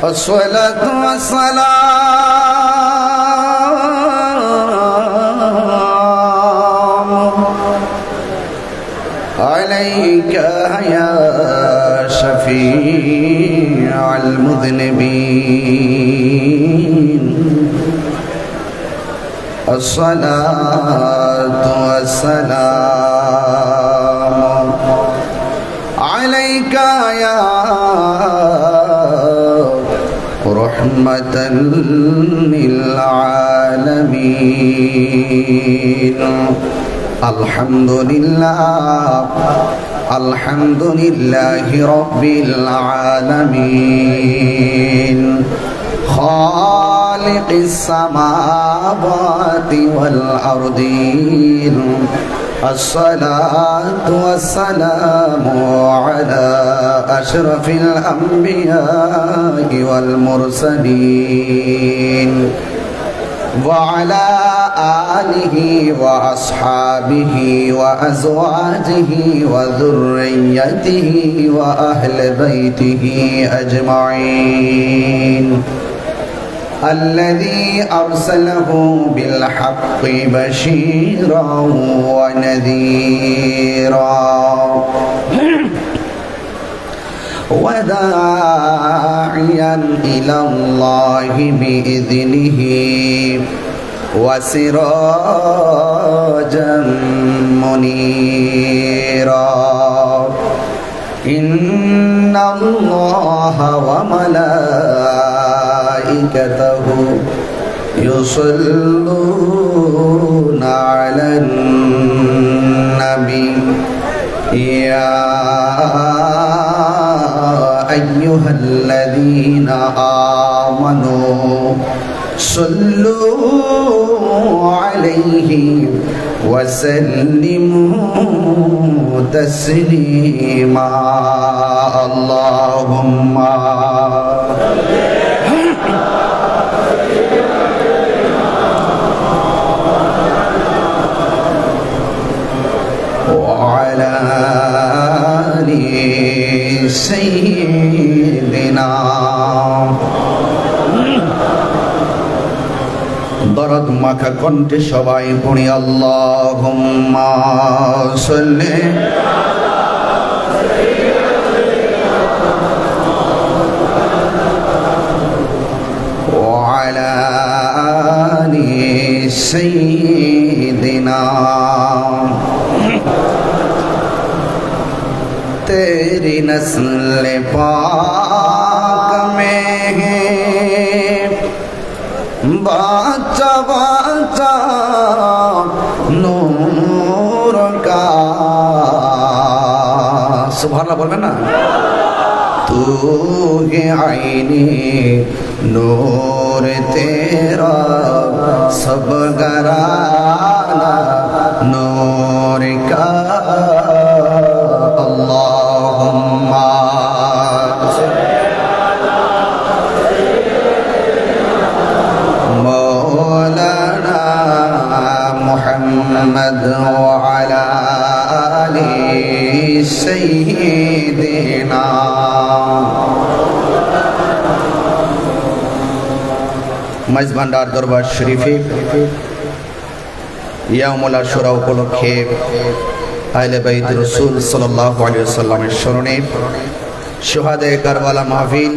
الصلاة والسلام عليك يا شفيع المذنبين الصلاة والسلام عليك يا رحمة للعالمين الحمد لله رب العالمين خالق السماوات والأرضين الصلاة والسلام على أشرف الأنبياء والمرسلين وعلى آله وأصحابه وأزواجه وذريته وأهل بيته أجمعين الذي أرسله بالحق بشيرا ونذيرا وداعيا إلى الله بإذنه وسراجا منيرا إن الله وملائكته يصلون على النبي يا أيها الذين آمنوا صلوا عليه وسلموا تسليما اللهم وعلى آل سيدنا দরদ মাখা কণ্ঠে সবাই পড়ি আল্লাহুম্মা সাল্লি ওয়ালা আলি সাইয়্যিদিনা तेरी नस्ल पाक में है बाचा बाचा नूर का सुभान अल्लाह बोलबेन ना तू है आईने नूर तेरा सब घराना नूर का अल्लाहुम्मा मौलाना मुहम्मद वअला आलि सय्यिदिना मजभांडार दरबार शरीफे ইয়াউমুল আশুরা উপলক্ষে আহলে বাইত রাসূল সাল্লাল্লাহু আলাইহি ওয়াসাল্লামের স্মরণে শুহাদায়ে কারবালা মাহফিল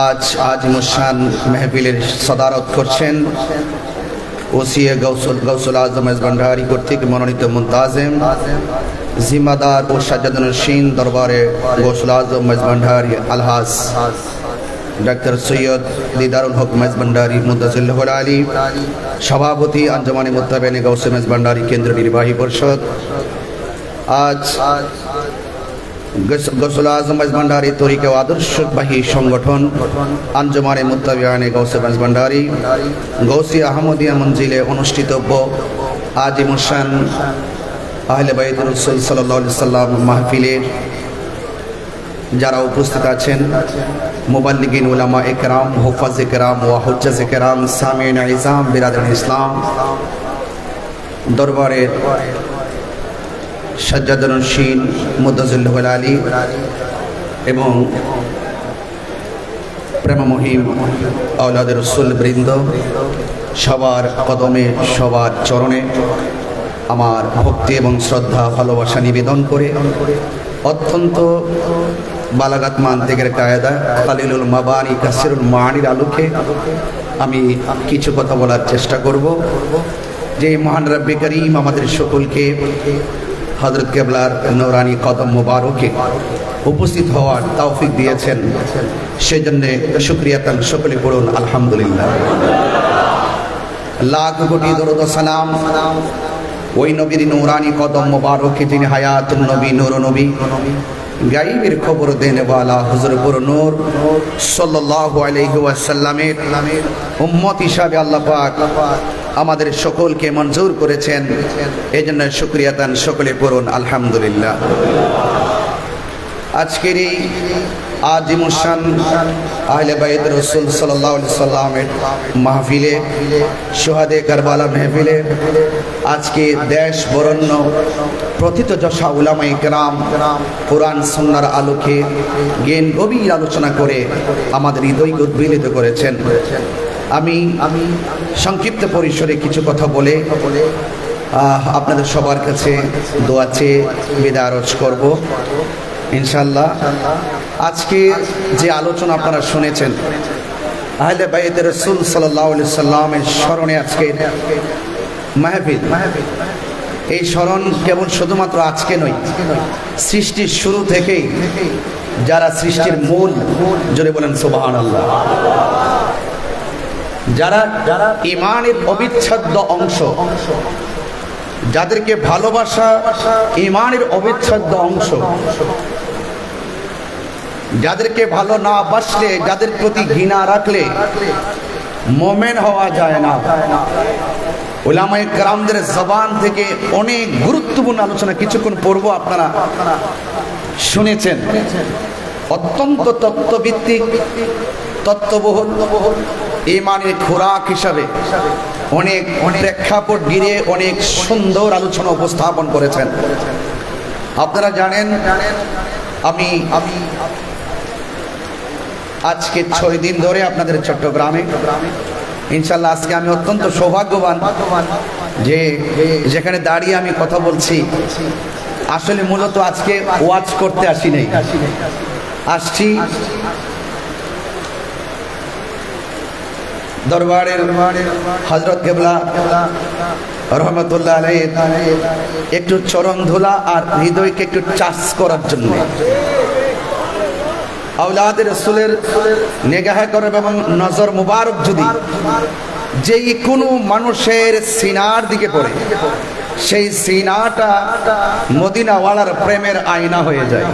আজ আজিমুশান মাহফিলের সদারত করছেন ওসিয়ে গৌসুল আজম মেজবান্ডারি কর্তৃক মনোনীত মুনতাজিম জিম্মাদার ও সাজ্জাদুন্নশীন দরবারে গৌসুল আজম মেজবান্ডারি আলহাজ ডাক্তার সৈয়দ দিদারুল হক মেজবান্ডারি মুদাজিল্লাহুল আলী সভাপতি আঞ্জুমানে মুত্তাবিঈন গাউসে মেজবান্ডারি কেন্দ্র নির্বাহী পরিষদ আজ গৌসুল আজম মেজবান্ডারি তরিকা ও আদর্শবাহী সংগঠন আঞ্জুমানে মুত্তাবিঈন গাউসে মেজবান্ডারি গৌসি আহমদিয়া মঞ্জিলে অনুষ্ঠিতব্য আজিমুশান আহলে বাইত রাসূল সাল্লাল্লাহু আলাইহি সাল্লাম মাহফিলের যারা উপস্থিত আছেন মুবাল্লিগিন উলামা ইকরাম হুফাজ ইকরাম ওয়া হুজ্জাজ ইকরাম সামিঈন ইজাম বিরাদরান ইসলাম দরবারের সাজ্জাদুর রশিদ মুদ্দাজিল্লাহুল আলী এবং প্রেমমহিম আওলাদ রাসূল বৃন্দ, সবার কদমে সবার চরণে আমার ভক্তি এবং শ্রদ্ধা ভালোবাসা নিবেদন করে অত্যন্ত বালাগাত মান্তিকের কায়দা কালিলুল মাবানি কাসিরুল মানির আলোকে আমি কিছু কথা বলার চেষ্টা করব। যে মহান রব্বে করিম আমাদের সকলকে হযরত কেবলার নূরানি কদম মোবারকে উপস্থিত হওয়ার তৌফিক দিয়েছেন, সেজন্য শুকরিয়া তান সকলে পড়ুন আলহামদুলিল্লাহ। লাখ কোটি দরুদ ও সালাম ওই নবীর নূরানি কদম মোবারকে যিনি হায়াতুন নবী নূর নবী গায়বের খবর দেনে ওয়ালা হুজুর পুর নূর সাল্লাল্লাহু আলাইহি ওয়াসাল্লামের উম্মত হিসাবে আল্লাহ পাক আমাদের সকলকে মঞ্জুর করেছেন, এজন্য শুকরিয়া তান সকলে পড়ুন আলহামদুলিল্লাহ। আজকের এই আজিমুশান আহলে বাইত রাসূল সাল্লাল্লাহু আলাইহি সাল্লামের মাহফিলে, শুহাদে কারবালা মাহফিলে আজকে দেশ বরেণ্য প্রথিতযশা উলামায়ে কেরাম কোরআন সুন্নাহর আলোকে জ্ঞান গভীর আলোচনা করে আমাদের হৃদয়কে উদ্বেলিত করেছেন। আমি সংক্ষিপ্ত পরিসরে কিছু কথা বলে আপনাদের সবার কাছে দোয়া চেয়ে বিদায় আরজ করব ইনশাআল্লাহ। আজকে যে আলোচনা আপনারা শুনেছেন আহলে বাইত রাসূল সাল্লাল্লাহু আলাইহি সাল্লামের স্মরণে আজকে মাহফিল, এই স্মরণ কেবল শুধুমাত্র আজকে নয়, সৃষ্টির শুরু থেকেই যারা সৃষ্টির মূল, জোরে বলেন সুবহানাল্লাহ, যারা ঈমানের অবিচ্ছেদ্য অংশ, যাদেরকে ভালোবাসা ঈমানের অবিচ্ছেদ্য অংশ, যাদেরকে ভালো না বাসলে, যাদের প্রতি ঘৃণা রাখলে মোমেন হওয়া যায় না। উলামায়ে কেরামদের জবান থেকে অনেক গুরুত্বপূর্ণ আলোচনা কিছুক্ষণ পূর্ব আপনারা শুনেছেন। অত্যন্ত তত্ত্বভিত্তিক, তত্ত্ববহুল ঈমানের খোরাক হিসাবে অনেক প্রেক্ষাপট ঘিরে অনেক সুন্দর আলোচনা উপস্থাপন করেছেন। আপনারা জানেন আমি আজকে 6 দিন ধরে আপনাদের চট্টগ্রামে, ইনশাল্লাহ আজকে আমি অত্যন্ত সৌভাগ্যবান যে যেখানে দাঁড়িয়ে আমি কথা বলছি। আসলে মূলত আজকে ওয়াজ করতে আসি নাই, আসছি দরবারের হযরত কেবলা রহমতুল্লাহ আলাইহি একটু চরণ ধুলা আর হৃদয়কে একটু চার্জ করার জন্য। আওলাদ রাসূলের নিগাহ করব এবং নজর মুবারক যদি যেই কোনো মানুষের সিনার দিকে পড়ে, সেই সিনাটা মদিনাওয়ালার প্রেমের আয়না হয়ে যায়।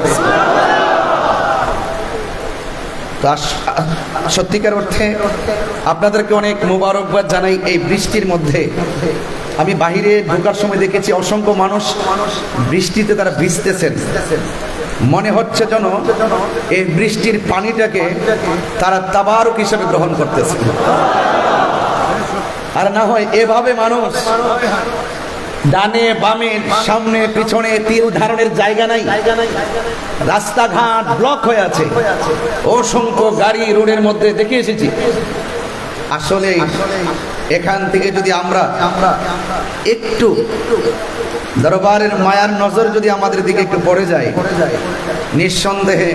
সত্যিকার অর্থে আপনাদেরকে অনেক মোবারকবাদ জানাই। এই বৃষ্টির মধ্যে আমি বাহিরে ঢোকার সময় দেখেছি অসংখ্য মানুষ বৃষ্টিতে তারা ভিজতেছেন। মনে হচ্ছে যেন এই বৃষ্টির পানিটাকে তারা তাবারুক হিসেবে গ্রহণ করতেছে, আর না হয় এভাবে মানুষ ডানে বামে সামনে পিছনে তিল ধারণের জায়গা নাই, রাস্তাঘাট ব্লক হয়ে আছে, অসংখ্য গাড়ি রোডের মধ্যে দেখে এসেছি। আসলে এখান থেকে যদি আমরা একটু দরবারের মায়ার নজর যদি আমাদের দিকে একটু পড়ে যায়, নিঃসন্দেহে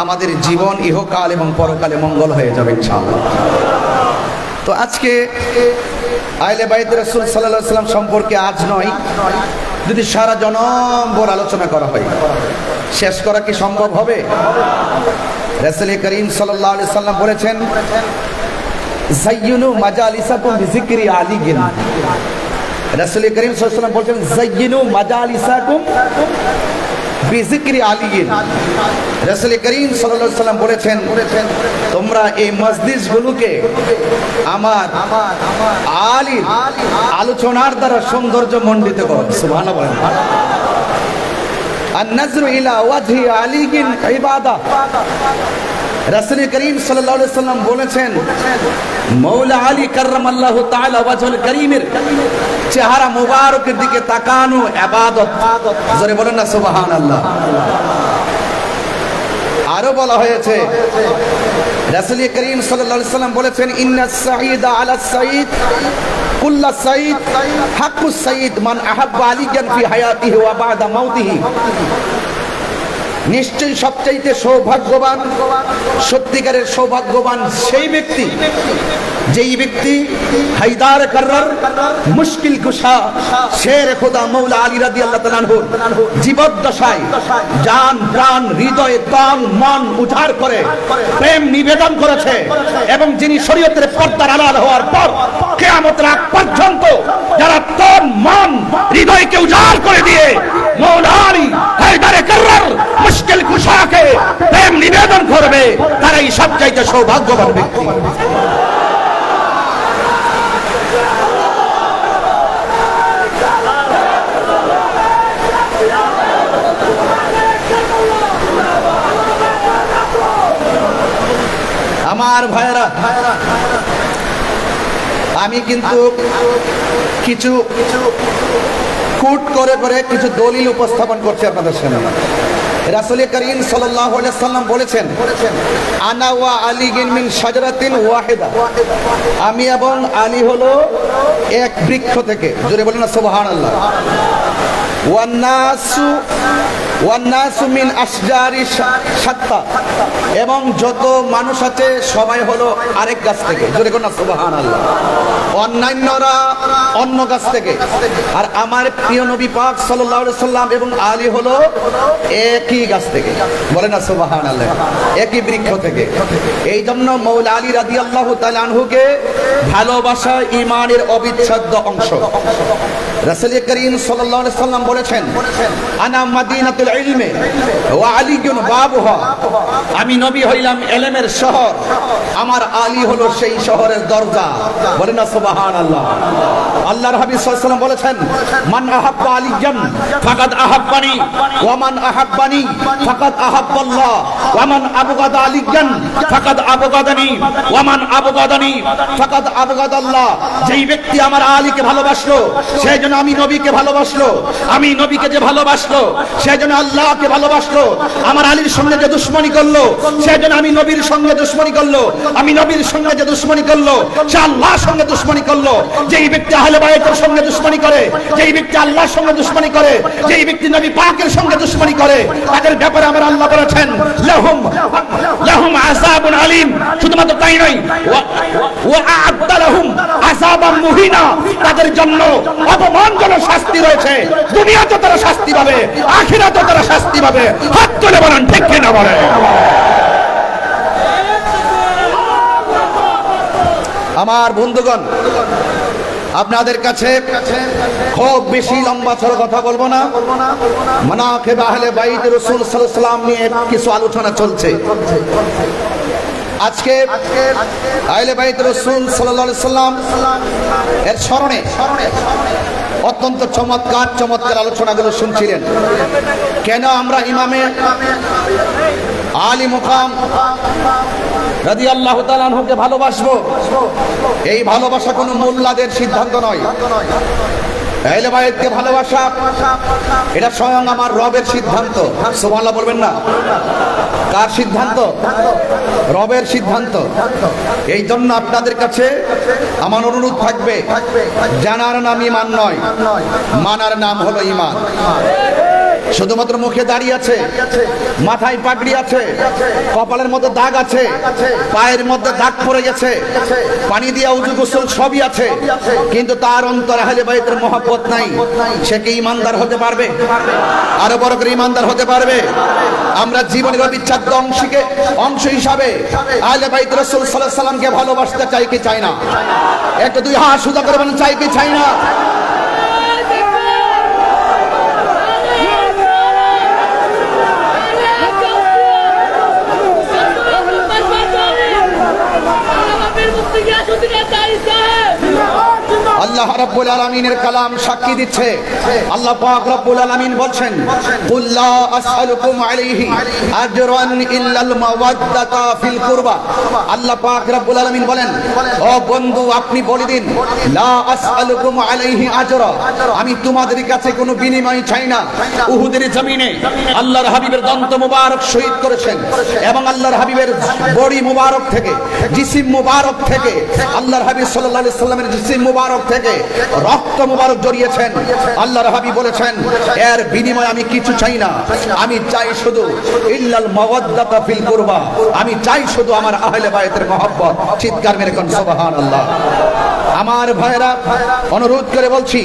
আমাদের জীবন ইহকাল এবং পরকালে মঙ্গল হয়ে যাবে ইনশাআল্লাহ। তো আজকে আহলে বাইত রাসূল সাল্লাল্লাহু আলাইহি ওয়াসাল্লাম সম্পর্কে আজ নয়, যদি সারা জনমভর আলোচনা করা হয়, শেষ করা কি সম্ভব হবে? রাসূল করিম সাল্লাল্লাহু আলাইহি ওয়াসাল্লাম বলেছেন, যায়্যিনু মাজালিসাকুম বিযিকরি আলিয়িন। রাসূল করিম সাল্লাল্লাহু আলাইহি ওয়াসাল্লাম বলেছেন, যায়্যিনু মাজালিসাকুম বিযিকরি আলিয়িন। রাসূল করিম সাল্লাল্লাহু আলাইহি ওয়াসাল্লাম বলেছেন, তোমরা এই মসজিদগুলোকে আমার আলী আলোচনার দ্বারা সৌন্দর্য মণ্ডিত করো। সুবহানাল্লাহ বলেন। আন-নাজরু ইলা ওয়াজহি আলিয়িন ইবাদা। রাসূল করিম সাল্লাল্লাহু আলাইহি সাল্লাম বলেছেন, মৌলা আলী কাররামাল্লাহু তাআলা ওয়াজহুল করিমের চেহারা মুবারকের দিকে তাকানো ইবাদত। জোরে বলেন না সুবহানাল্লাহ। আরো বলা হয়েছে, রাসূল করিম সাল্লাল্লাহু আলাইহি সাল্লাম বলেছেন, ইন্নাস সাঈদা আলাস সাঈদ কুল্লা সাঈদ হাক্কুস সাঈদ মান আহাব্বা আলিয়ান ফি হায়াতিহি ওয়া বা'দা মাউতিহি। নিশ্চয়ই সবচাইতে সৌভাগ্যবান, সত্যিকারের সৌভাগ্যবান সেই ব্যক্তি যেই ব্যক্তি হায়দার কাররার, মুশকিল কুশা, শের খোদা মৌলা আলী রাদিয়াল্লাহু তাআলা আনহু জীবদ্দশায় জান প্রাণ হৃদয় তন মন উজাড় করে প্রেম নিবেদন করেছে, এবং যিনি শরীয়তের পর্দার আড়াল হওয়ার পর কিয়ামতের আগ পর্যন্ত যারা তন মন হৃদয়কে উজাড় করে দিয়ে মৌলা আলী হায়দার কাররার মুশকিল কুশাকে প্রেম নিবেদন করবে, তারাই সবচাইতে সৌভাগ্যবান ব্যক্তি। আমার ভাইরা, আমি কিন্তু কিছু কুট করে করে কিছু দলিল উপস্থাপন করছি আপনাদের সামনে। রাসূল করিম সাল্লাল্লাহু আলাইহি সাল্লাম বলেছেন, আনা ওয়া আলী মিন শাজারাতিন ওয়াহিদা, আমি এবং আলী হলো এক বৃক্ষ থেকে। জোরে বলেন না সুবহানাল্লাহ। ওয়ান্নাসু মিন আশজারি শাত্তা, এবং যত মানুষ আছে সবাই হলো আরেক গাছ থেকে। জোরে বলেন না সুবহানাল্লাহ। অন্যান্যরা অন্য গাছ থেকে, আর আমার প্রিয় নবী পাক সাল্লাল্লাহু আলাইহি সাল্লাম এবং আলী হলো একই গাছ থেকে। বলেন না সুবহানাল্লাহ, একই বৃক্ষ থেকে। এই জন্য মৌলা আলী রাদিয়াল্লাহু তাআলা আনহুকে ভালোবাসা ঈমানের অবিচ্ছেদ্য অংশ। রাসূল করিম সাল্লাল্লাহু আলাইহি সাল্লাম বলেছেন, আনা মাদিনাতুল ইলমি ওয়া আলীউন বাবুহা, আমি নবী হইলাম ইলমের শহর, আমার আলী হলো সেই শহরের দরজা। বলেন না সুবহানাল্লাহ। আল্লাহর হাবিব সাল্লাল্লাহু আলাইহি ওয়াসাল্লাম বলেছেন, মান আহাব্বা আলিয়ান ফাকাদ আহাব্বানি ওয়া মান আহাব্বানি ফাকাদ আহাব্বাল্লাহ ওয়া মান আবগাদা আলিয়ান ফাকাদ আবগাদানি ওয়া মান আবগাদানি ফাকাদ আবগাদাল্লাহ। যেই ব্যক্তি আমার আলীকে ভালোবাসলো সেজন্য আমি নবীকে ভালোবাসলো, আমি নবীকে যে ভালোবাসলো সেজন্য আল্লাহকে ভালোবাসলো। আমার আলীর সঙ্গে যে দুশমনি করলো সেজন্য আমি নবীর সঙ্গে দুশমনি করলো, আমি নবীর সঙ্গে যে দুশমনি করলো সে আল্লাহর সঙ্গে দুশমনি করলো। যেই ব্যক্তি আহলে বাইতের সঙ্গে দুশমনি করে, যেই ব্যক্তি আল্লাহর সঙ্গে দুশমনি করে, যেই ব্যক্তি নবী পাকের সঙ্গে দুশমনি করে, তাদের ব্যাপারে আমার আল্লাহ বলেছেন, লাহুম আযাবুন আলীম। শুধুমাত্র তাই নয়, ওয়া আ'আদ্দা লাহুম আযাবাম মুহিনা, তাদের জন্য অপমানজনক শাস্তি রয়েছে। দুনিয়াতে তারা শাস্তি পাবে, আখিরাতে তারা শাস্তি পাবে। হাত তুলে বলেন ঠিক কি না বলেন। আমার বন্ধুগণ, আপনাদের কাছে খুব বেশি লম্বা চড় কথা বলবো না। মানাকিব আহলে বাইত রাসূল সাল্লাল্লাহু আলাইহি ওয়াসাল্লাম নিয়ে কিছু আলোচনা চলছে। আজকে আহলে বাইত রাসূল সাল্লাল্লাহু আলাইহি ওয়াসাল্লাম এর স্মরণে অত্যন্ত চমৎকার চমৎকার আলোচনাগুলো শুনছিলেন। কেন আমরা ইমামে আলী মুকাম রাদিয়াল্লাহু তাআলা আনহুকে ভালোবাসবো? এই ভালোবাসা কোনো মোল্লাদের সিদ্ধান্ত নয়। আহলে বাইতকে ভালোবাসা এটা স্বয়ং আমার রবের সিদ্ধান্ত। সুবহানাল্লাহ বলবেন না? কার সিদ্ধান্ত? রবের সিদ্ধান্ত। এই জন্য আপনাদের কাছে আমার অনুরোধ থাকবে, জানার নাম ঈমান নয়, মানার নাম হলো ঈমান। শুধুমাত্র মুখে দাঁড়িয়ে আছে, মাথায় পাগড়ি আছে, কপালের মধ্যে দাগ আছে, পায়ের মধ্যে দাগ পড়ে গেছে, পানি দিয়ে উযু গোসল সবই আছে, কিন্তু তার অন্তরে আহলে বাইতের মহব্বত নাই, সে কি ঈমানদার হতে পারবে? আরো বড় করে ঈমানদার হতে পারবে? আমরা জীবনের অবিচ্ছেদ্য অংশ হিসাবে আহলে বাইত রাসূল সাল্লাল্লাহু আলাইহি ওয়াসাল্লামকে ভালোবাসতে চাই কি চাই না? একটু দুই হাত সোজা করে বলেন, চাই কি চাই না? আল্লাহ আল্লাহ রাব্বুল আলামিনের কালাম সাক্ষী দিচ্ছে। আল্লাহ পাক রব্বুল আলামিন বলছেন, কুল লা আসআলুকুম আলাইহি আজরান ইল্লাল মাওয়াদ্দাতা ফিল কুরবা। আল্লাহ পাক রব্বুল আলামিন বলেন, ও বন্ধু আপনি বলে দিন, লা আসআলুকুম আলাইহি আজরা, আমি তোমাদের কাছে কোনো বিনিময় চাই না। উহুদের জমিনে আল্লাহর হাবিবের দন্ত মুবারক শহীদ করেছেন এবং আল্লাহর হাবিবের বডি মুবারক থেকে, জিসিম মুবারক থেকে, আল্লাহর হাবিব সাল্লাল্লাহু আলাইহি সাল্লামের জিসিম মুবারক থেকে রক্ত মুবারক জড়িয়েছেন। আল্লাহর হাবিব বলেছেন, এর বিনিময়ে আমি কিছু চাই না, আমি চাই শুধু ইল্লাল মাওয়াদ্দাতা ফিল কুরবা, আমি চাই শুধু আমার আহলে বায়তের মহব্বত। চিৎকার মেরে কোন সুবহানাল্লাহ। আমার ভাইরা, অনুরোধ করে বলছি,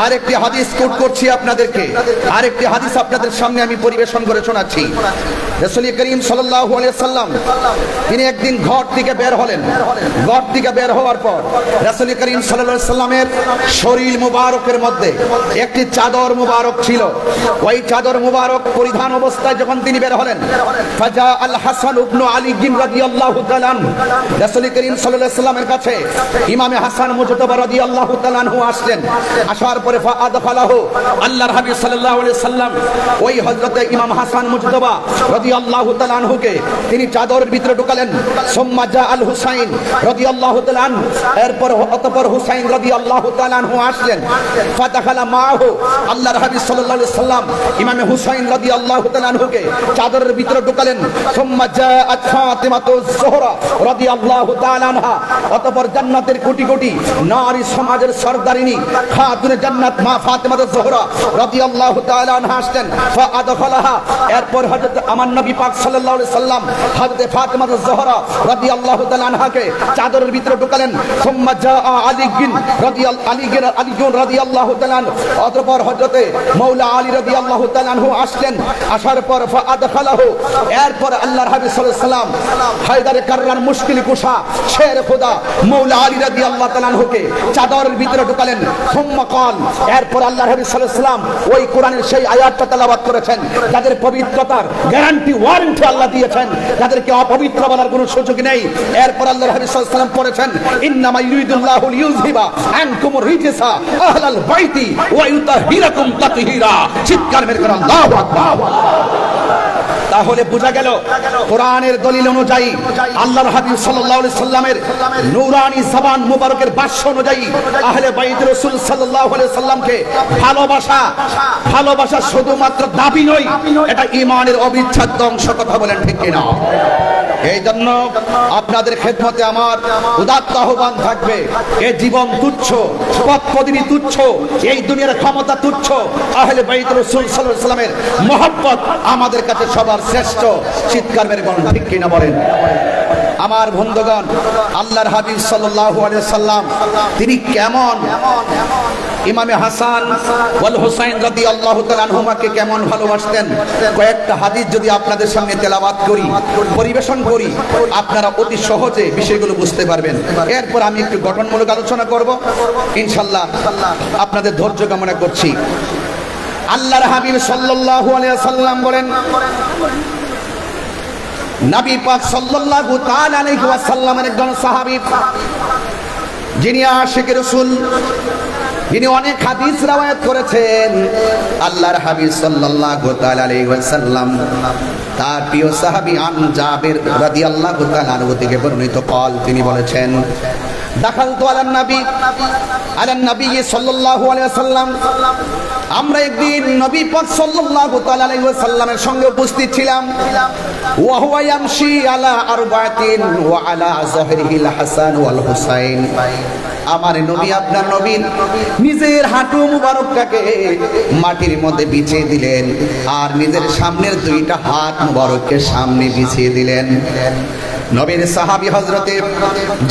আরেকটি হাদিস কোট করছি আপনাদেরকে, আরেকটি হাদিস আপনাদের সামনে আমি পরিবেশন করে শোনাচ্ছি। রাসূল করিম সাল্লাল্লাহু আলাইহি সাল্লাম তিনি একদিন ঘর থেকে বের হলেন। ঘর থেকে বের হওয়ার পর রাসূল করিম সাল্লাল্লাহু আলাইহি সাল্লামের শরীর মুবারকের মধ্যে একটি চাদর মুবারক ছিল। ওই চাদর মুবারক পরিধান অবস্থায় যখন তিনি বের হলেন, ফাজা আল হাসান ইবনে আলী রাদিয়াল্লাহু তাআলা আনহু, রাসূল করিম সাল্লাল্লাহু আলাইহি সাল্লামের কাছে ইমামে হাসান মুজতবা রাদিয়াল্লাহু তাআলা আনহু আসলেন। আসার পরে ফাআদখালাহু, আল্লাহর হাবিব সাল্লাল্লাহু আলাইহি সাল্লাম ওই হযরতে ইমাম হাসান মুজতবা রাদিয়াল্লাহু তাআলা আনহুকে তিনি চাদরের ভিতরে ঢুকালেন। সুম্মা জা আল হুসাইন রাদিয়াল্লাহু তাআলা আনহু, এরপর অতঃপর হুসাইন রাদিয়াল্লাহু তাআলা আনহু আসলেন। ফাদাখালা মাহু, আল্লাহর হাবিব সাল্লাল্লাহু আলাইহি সাল্লাম ইমামে হুসাইন রাদিয়াল্লাহু তাআলা আনহুকে চাদরের ভিতরে ঢুকালেন। সুম্মা জাআত ফাতিমাতুজ যোহরা রাদিয়াল্লাহু তাআলা আনহা, অতঃপর জান্নাতের কোটি কোটি নারী সমাজের সরদারিনী খাতুনে জান্নাত মা ফাতিমাতুজ যোহরা রাদিয়াল্লাহু তাআলা আনহা আসলেন। ফাআদখালাহা, এরপর হযরত আমার নবী পাক সাল্লাল্লাহু আলাইহি সাল্লাম হযরত ফাতিমাতুজ যোহরা রাদিয়াল্লাহু তাআলা আনহাকে চাদরের ভিতরে ঢুকালেন। সুম্মা জাআ আলী রাদিয়াল্লাহু তাআলা, অতঃপর হযরত মাওলা আলী রাদিয়াল্লাহু তাআলা আনহু আসলেন। আসার পর ফাআদখালাহু, এরপর আল্লাহর হাবিব সাল্লাল্লাহু আলাইহি সাল্লাম হায়দারে কাররান মুশকিল কুশা শের খোদা মাওলা আলী রাদিয়াল্লাহু তাআলা আনহুকে চাদরের ভিতরে ঢুকালেন। সুম্মা ক্বাল, এরপর আল্লাহর হাবিব সাল্লাল্লাহু আলাইহি সাল্লাম ওই কোরআনের সেই আয়াতটা তেলাওয়াত করেছেন, যাদের পবিত্রতার গ্যারান্টি ওয়ারেন্টি আল্লাহ দিয়েছেন, যাদেরকে অপবিত্র বলার কোনো সুযোগ নেই। এরপর আল্লাহর হাবিব সাল্লাল্লাহু আলাইহি সাল্লাম পড়েছেন, ইন্নামা ইউরিদুল্লাহু লিইউযহিবা আনকুমুর রিজসা আহলাল বাইতি ওয়া ইউতাহিরাকুম তাতহীরা। চিৎকার মেরে করেন আল্লাহু আকবার। তাহলে বোঝা গেল কোরআনের দলিল অনুযায়ী, আল্লাহর হাবিব সাল্লাল্লাহু আলাইহি সাল্লামের নূরানি জবান মুবারকের ভাষ্য অনুযায়ী আহলে বাইত রাসূল সাল্লাল্লাহু আলাইহি সাল্লামকে ভালোবাসা শুধুমাত্র দাবি নয়, এটা ঈমানের অবিচ্ছেদ্য অংশ। কথা বলেন ঠিক কিনা? এই জন্য আপনাদের খেদমতে আমার উদাত্ত আহ্বান থাকবে, এই জীবন তুচ্ছ, পদপদবী তুচ্ছ, এই দুনিয়ার ক্ষমতা তুচ্ছ, আহলে বাইত রাসূল সাল্লাল্লাহু আলাইহি সাল্লামের মহব্বত আমাদের কাছে সবার শ্রেষ্ঠ। চিৎকার মেরে বলেন ঠিক কিনা বলেন। আমার বন্ধুগণ, আল্লাহর হাবিব সাল্লাল্লাহু আলাইহি সাল্লাম তিনি কেমন ইমামে হাসান ওয়াল হুসাইন রাদিয়াল্লাহু তাআলা আনহুমাকে কেমন ভালোবাসতেন, কয়েকটা হাদিস যদি আপনাদের সামনে তেলাওয়াত করি, পরিবেশন করি, আপনারা অতি সহজে বিষয়গুলো বুঝতে পারবেন। এরপর আমি একটু গঠনমূলক আলোচনা করব ইনশাআল্লাহ। আপনাদের ধৈর্য কামনা করছি। আল্লাহর হাবিব সাল্লাল্লাহু আলাইহি সাল্লাম বলেন, নবী পাক সাল্লাল্লাহু তাআলা আলাইহি ওয়াসাল্লামের একজন সাহাবী, যিনি আশিকে রাসূল, যিনি অনেক হাদিস রওয়ায়াত করেছেন। আল্লাহর হাবিব সাল্লাল্লাহু তাআলা আলাইহি ওয়াসাল্লাম তার প্রিয় সাহাবী আন জাবির রাদিয়াল্লাহু তাআলা আনহু থেকে বর্ণিত কল, তিনি বলেছেন, দাখালতু আলান নবী সাল্লাল্লাহু আলাইহি ওয়াসাল্লাম, আমরা একদিন নবী পাক সাল্লাল্লাহু তাআলা আলাইহি ওয়াসাল্লামের সঙ্গে উপস্থিত ছিলাম। ওয়া হুয়া ইয়ামশি আলা আরবাতিন ওয়া আলা যাহরিহিল হাসান ওয়াল হুসাইন, আমার নবী, আপনার নবী নিজের হাঁটু মুবারকটাকে মাটির মধ্যে বিছিয়ে দিলেন আর নিজের সামনের দুইটা হাত মুবারককে সামনে বিছিয়ে দিলেন। নবীর সাহাবী হযরতে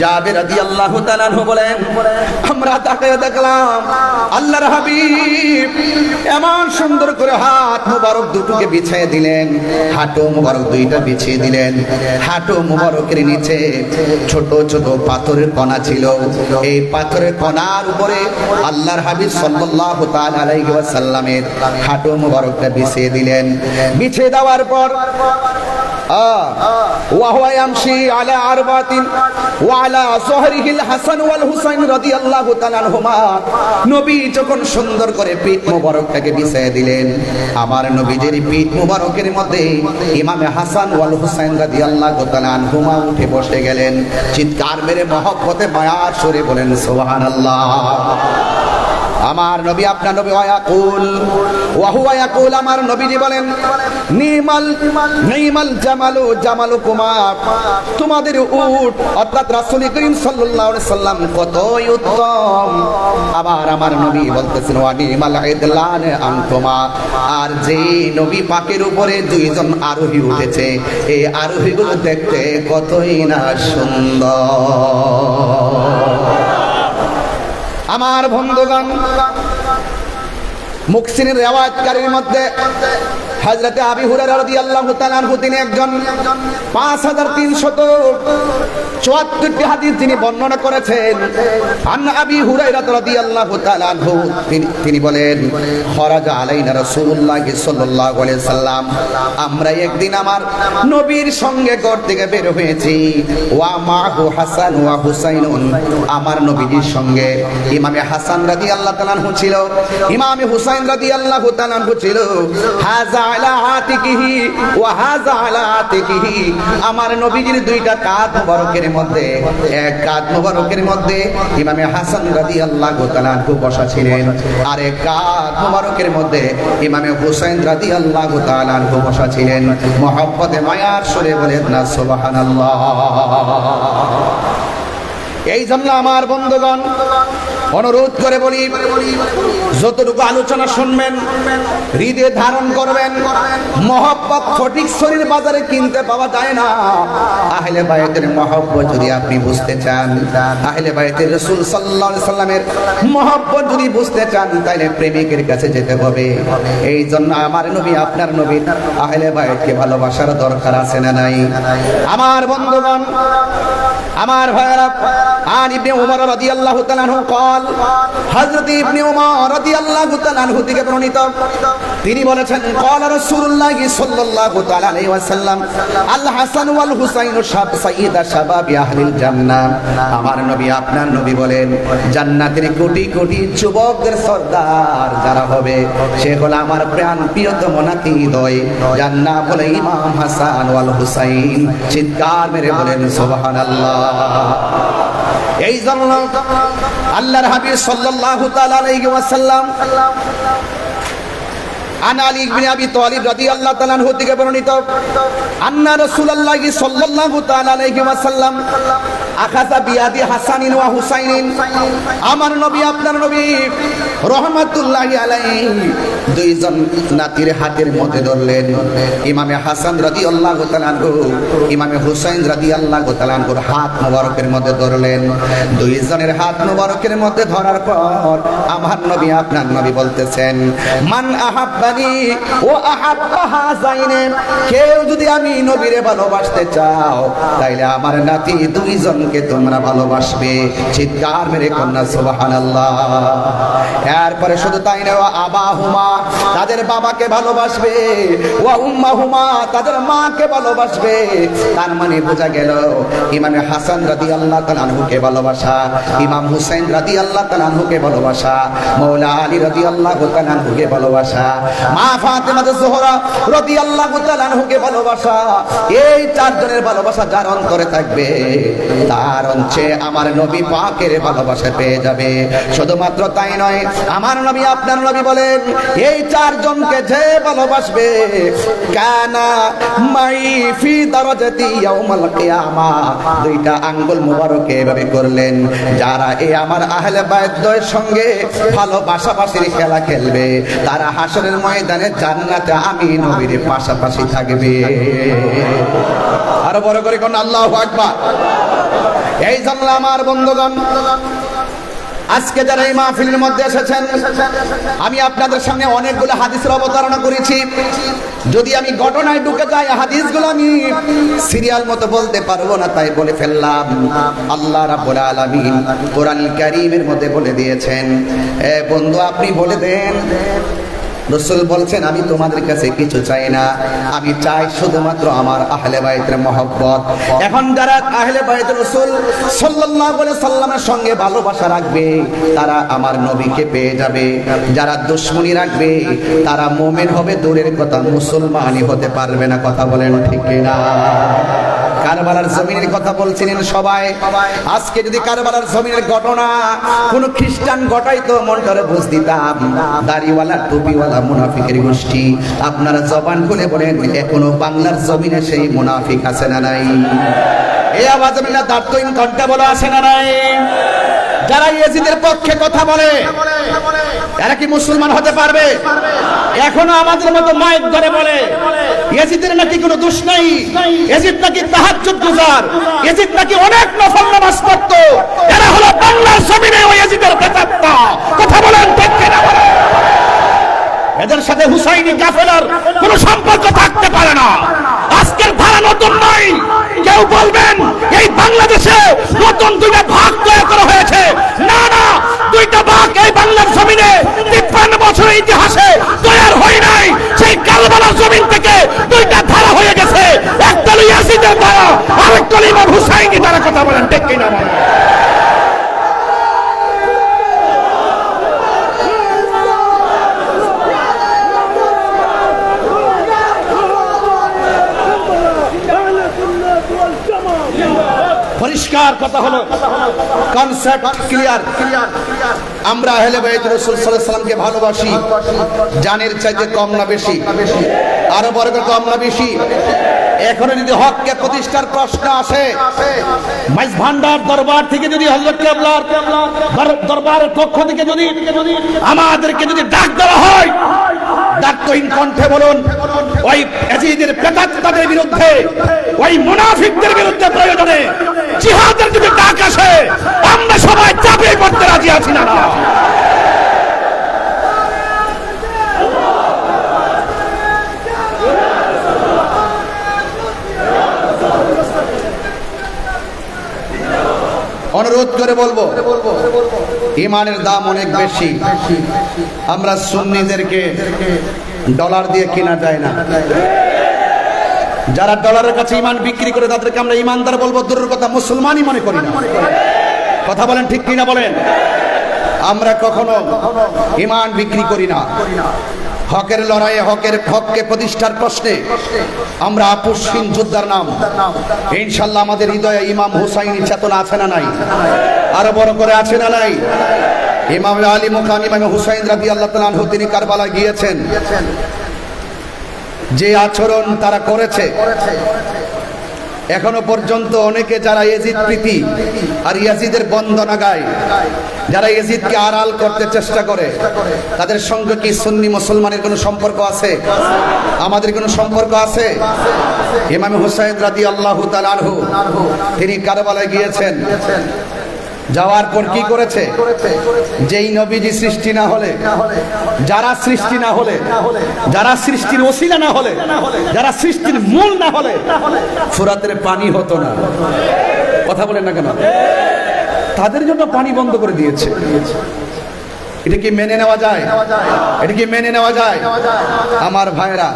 জাবের রাদিয়াল্লাহু তাআলা আনহু বলেন, আমরা তাকিয়ে দেখলাম আল্লাহর হাবিব এমন সুন্দর করে হাত মুবারক দুটোকে বিছিয়ে দিলেন, হাঁটু মুবারক দুইটা বিছিয়ে দিলেন। হাঁটু মুবারকের নিচে ছোট ছোট পাথরের কণা ছিল। এই পাথরের কণার উপরে আল্লাহর হাবিব সাল্লাল্লাহু তাআলা আলাইহি ওয়াসাল্লামের হাঁটু মুবারকটা বিছিয়ে দিলেন। বিছিয়ে দেওয়ার পর وهو يمشي على أربعة وعلى ظهره الحسن والحسين رضي الله تعالى عنهما নবী যখন সুন্দর করে পিঠ মোবারকটাকে বিছিয়ে দিলেন আমার নবীজির পিঠ মোবারকের মধ্যে ইমামে হাসান ওয়াল হুসাইন রাদিয়াল্লাহু তাআলা আনহুমা উঠে বসে গেলেন চিৎকার মেরে মহব্বতে মায়ার সুরে বলেন সুবহানাল্লাহ আমার নবী আপনার নবী ওয়াকুল ওয়া হুয়া ইয়াকুল আমার নবীজি বলেন নিমাল জামালুকুমা তোমাদের উট অর্থাৎ রাসূল করিম সাল্লাল্লাহু আলাইহি সাল্লাম কতই উত্তম আবার আমার নবী বলতেছেন ওয়া নিমাল ইদলান আনতুমা আর যে নবী পাকের উপরে দুইজন আরোহী উঠেছে এই আরোহীগুলো দেখতে কতই না সুন্দর আমার বন্ধুগণ মুকসিনের রিওয়ায়াতকারীর মধ্যে হযরতে আবি হুরায়রা রাদিয়াল্লাহু তাআলা আনহু তিনি একজন 5374টি হাদিস তিনি বর্ণনা করেছেন আন আবি হুরায়রা রাদিয়াল্লাহু তাআলা আনহু তিনি বলেন খরাজা আলাইনা রাসূলুল্লাহ সাল্লাল্লাহু আলাইহি সাল্লাম আমরা একদিন আমার নবীর সঙ্গে ঘর থেকে বের হয়েছি ওয়া মাহু হাসান ওয়া হুসাইনুন আমার নবীর সঙ্গে ইমামে হাসান রাদিয়াল্লাহু তাআলা আনহু ছিল ইমামে হুসাইন রাদিয়াল্লাহু তাআলা আনহু ছিল হাযা আলা আতিকিহি ওয়া হাযা আলা আতিকিহি আমার নবীজির দুইটা কাঁধ মোবারকের মধ্যে এক কাঁধ মোবারকের মধ্যে ইমামে হাসান রাদিয়াল্লাহু তাআলা আনহু বসা ছিলেন আর এক কাঁধ মোবারকের মধ্যে ইমামে হুসাইন রাদিয়াল্লাহু তাআলা আনহু বসা ছিলেন মহব্বতে মায়ার সুরে বলেন না সুবহানাল্লাহ এই জন্য আমার বন্ধুগণ অনুরোধ করে বলি যতটুকু আলোচনা শুনবেন হৃদয়ে ধারণ করবেন মহব্বত ফটিক শরীর বাজারে কিনতে পাওয়া যায় না আহলে বাইতের মহব্বত যদি আপনি বুঝতে চান আহলে বাইতের রাসূল সাল্লাল্লাহু আলাইহি সাল্লামের মহব্বত যদি বুঝতে চান তাহলে প্রেমিকের কাছে যেতে হবে এই জন্য আমার নবী আপনার নবী আহলে বাইতকে ভালোবাসার দরকার আছে না নাই আমার বন্ধুগণ আমার ভাইরা আন ইবনে উমর রাদিয়াল্লাহু তাআলা আনহু قال হযরত ইবনে উমর রাদিয়াল্লাহু তাআলা আনহু থেকে বর্ণিত তিনি বলেছেন قال রাসূলুল্লাহ সাল্লাল্লাহু তাআলা আলাইহি ওয়াসাল্লাম আল হাসান ওয়াল হুসাইন সাইয়্যিদা শাবাবি আহলিল জান্নাহ আমার নবী আপনার নবী বলেন জান্নাতের কোটি কোটি যুবকদের সরদার যারা হবে সে হলো আমার প্রাণ প্রিয়তম নাতিদয় জান্নাহ বলে ইমাম হাসান ওয়াল হুসাইন চিৎকার মেরে বলেন সুবহানাল্লাহ এই জন্য আল্লাহর হাবিব সাল্লাল্লাহু তাআলা আলাইহি ওয়াসাল্লাম আন আলী ইবনে আবি তালিব রাদিয়াল্লাহু তাআলা আনহু থেকে বর্ণিত আন্না রাসূলুল্লাহ সাল্লাল্লাহু তাআলা আলাইহি ওয়াসাল্লাম আখাযা বিয়াদি হাসানিন ওয়া হুসাইনিন আমার নবী আপনার নবী রাহমাতুল্লাহি আলাইহি দুইজন নাতির হাতের মধ্যে ধরলেন ইমামে হাসান রাদিয়াল্লাহু তাআলা আনহু ইমামে হুসাইন রাদিয়াল্লাহু তাআলা আনহুর হাত মোবারকের মধ্যে ধরলেন দুইজনের হাত মোবারকের মধ্যে ধরার পর আমার নবী আপনার নবী বলতেছেন মান আহাব্বানি ও আহাব্বা হাযাইনে কেউ যদি আমি নবীরে ভালোবাসতে চাও তাইলে আমার নাতি দুইজনকে তোমরা ভালোবাসবে চিৎকার মেরে কন্যা সুবহানাল্লাহ এরপরে শুধু তাই না আবাহুমা তাদের বাবাকে ভালোবাসবে ওয়া উম্মাহুমা তাদের মাকে ভালোবাসবে তার মানে বোঝা গেল ইমামে হাসান রাদিয়াল্লাহু তাআলা আনহুকে ভালোবাসা ইমাম হুসাইন রাদিয়াল্লাহু তাআলা আনহুকে ভালোবাসা মাওলা আলী রাদিয়াল্লাহু তাআলা আনহুকে ভালোবাসা মা ফাতেমা জোহরা রাদিয়াল্লাহু তাআলা আনহুকে ভালোবাসা এই চারজনের ভালোবাসা যার অন্তরে থাকবে তার অঞ্চে আমার নবী পাকের ভালোবাসা পেয়ে যাবে শুধুমাত্র তাই নয় আমার নবী আপনার নবী বলেন এই চারজনকে যে ভালোবাসবে কানা মাই ফি দারাজাতি ইয়াউমাল কিয়ামা দুইটা আঙ্গুল মোবারকে এভাবে করলেন যারা এই আমার আহলে বাইতের সঙ্গে ভালোবাসাবাসির খেলা খেলবে তারা হাসরের ময়দানে জান্নাতে আমি নবীর পাশাপাশি থাকবে আরো বড় করে কোন আল্লাহু আকবার এই জন্য আমার বন্ধুগণ আজকে যারা এই মাহফিলের মধ্যে এসেছেন আমি আপনাদের সামনে অনেকগুলো হাদিসের অবতারণা করেছি যদি আমি ঘটনায় ঢুকে যাই হাদিসগুলো আমি সিরিয়াল মতো বলতে পারবো না তাই বলে ফেললাম আল্লাহ রাব্বুল আলামিন কোরআনুল কারীমের মধ্যে বলে দিয়েছেন এ বন্ধু আপনি বলে দেন রাসূল বলছেন আমি তোমাদের কাছে কিছু চাই না, আমি চাই শুধুমাত্র আমার আহলে বাইতের মহব্বত। এখন যারা আহলে বাইত রাসূল সাল্লাল্লাহু আলাইহি সাল্লামের সঙ্গে ভালোবাসা রাখবে তারা আমার নবীকে পেয়ে যাবে, যারা দুশমনি রাখবে তারা মুমিন হবে দূরের কথা মুসলমানই হতে পারবে না। কথা বলেন ঠিক কিনা? কারবালার জমিনের কথা বলছিলেন সবাই। আজকে যদি কারবালার জমিনের ঘটনা কোন খ্রিস্টান ঘটাইতো মনটারে বুঝ দিতাম। দাড়িওয়ালা টুপিওয়ালা মুনাফিকের গোষ্ঠী, আপনারা জবান খুলে বলেন এখনো বাংলার জমিনে সেই মুনাফিক আছে না নাই? এই আওয়াজ মিলা দাঁড়তইন ঘন্টা বলা আছে না নাই? যারা ইয়াজিদের পক্ষে কথা বলে এরা কি মুসলমান হতে পারবে? এখনো আমাদের মতো মায়ের ধরে বলে ইয়াজিদের নাকি কোনো দোষ নাই, ইয়াজিদ নাকি তাহাজ্জুদ গুজার, ইয়াজিদ নাকি অনেক নফল নামাজ পড়তো। এরা হলো বাংলার জমিনে ওই ইয়াজিদের প্রেতাত্মা। কথা বলেন ঠিক কিনা? এদের সাথে হুসাইনি কাফেলার কোনো সম্পর্ক থাকতে পারে না। আজকের ধারা নতুন নয়। কেউ বলবেন এই বাংলাদেশে নতুন দুইটা ভাগ তৈরি করা হয়েছে, না না, দুইটা ভাগ এই বাংলার জমিনে 53 বছরের ইতিহাসে তৈরি হয় নাই। সেই কারবালার জমিন থেকে দুইটা ধারা হয়ে গেছে, একটা হলো ইয়াজিদের ধারা, আরেকটা হলো ইমাম হুসাইনি ধারা। কথা বলেন ঠিক কিনা? পরিষ্কার কথা হলো, কনসেপ্ট ক্লিয়ার। আমরা আহলে বাইত রাসূল সাল্লাল্লাহু আলাইহি সাল্লামকে ভালোবাসি, জানের চাইতে কম না বেশি? আরো বড় কম না বেশি? এখনো যদি হককে প্রতিষ্ঠার প্রশ্ন আসে, মাইজ ভান্ডার দরবার থেকে যদি হযরত কেবলার দরবারের পক্ষ থেকে যদি আমাদেরকে যদি ডাক দেওয়া হয়, ডাকতহীন কণ্ঠে বলুন ওই ইয়াজিদের প্রেতাত্মাদের বিরুদ্ধে, ওই মুনাফিকদের বিরুদ্ধে প্রয়োজনে জিহাদের যদি ডাক আসে, আমরা সবাই চাপিয়ে পড়তে রাজি আছি না? অনুরোধ করে বলবো, ইমানের দাম অনেক বেশি। আমরা সুন্নিদেরকে ডলার দিয়ে কেনা যায় না। যারা ডলারের কাছে ইমান বিক্রি করে তাদেরকে আমরা ইমানদার বলবো, দূরের কথা মুসলমানই মনে করি না। কথা বলেন ঠিক কিনা বলেন? আমরা কখনো ইমান বিক্রি করি না। হকের লড়াইয়ে হককে প্রতিষ্ঠার প্রশ্নে আমরা আপোষহীন যোদ্ধার নাম। ইনশাআল্লাহ আমাদের হৃদয়ে ইমাম হুসাইনি চেতনা আছে না নাই? আরো বড় করে আছে না নাই? ইমাম আলী মুকাম ইমাম হুসাইন রাদিয়াল্লাহু তাআলা আনহু তিনি কারবালায় গিয়েছেন। যে আচরণ তারা করেছে, এখনো পর্যন্ত অনেকে যারা ইয়াজিদ প্রীতি আর ইয়াজিদের বন্দনা গায়, যারা ইয়াজিদকে আড়াল করতে চেষ্টা করে, তাদের সঙ্গে কি সুন্নি মুসলমানের কোনো সম্পর্ক আছে? আমাদের কোনো সম্পর্ক আছে? ইমাম হুসাইন রাদিয়াল্লাহু তাআলা আনহু তিনি কারবালায় গিয়েছেন। যাওয়ার পর কি করেছে? যেই নবীজি সৃষ্টি না হলে, যারা সৃষ্টি না হলে, যারা সৃষ্টির ওসিলা না হলে, যারা সৃষ্টির মূল না হলে ফুরাতের পানি হতো না। কথা বলেন না কেন? তাদের জন্য পানি বন্ধ করে দিয়েছে। এটা কি মেনে নেওয়া যায়? এটা কি মেনে নেওয়া যায়? আমার ভাইরা,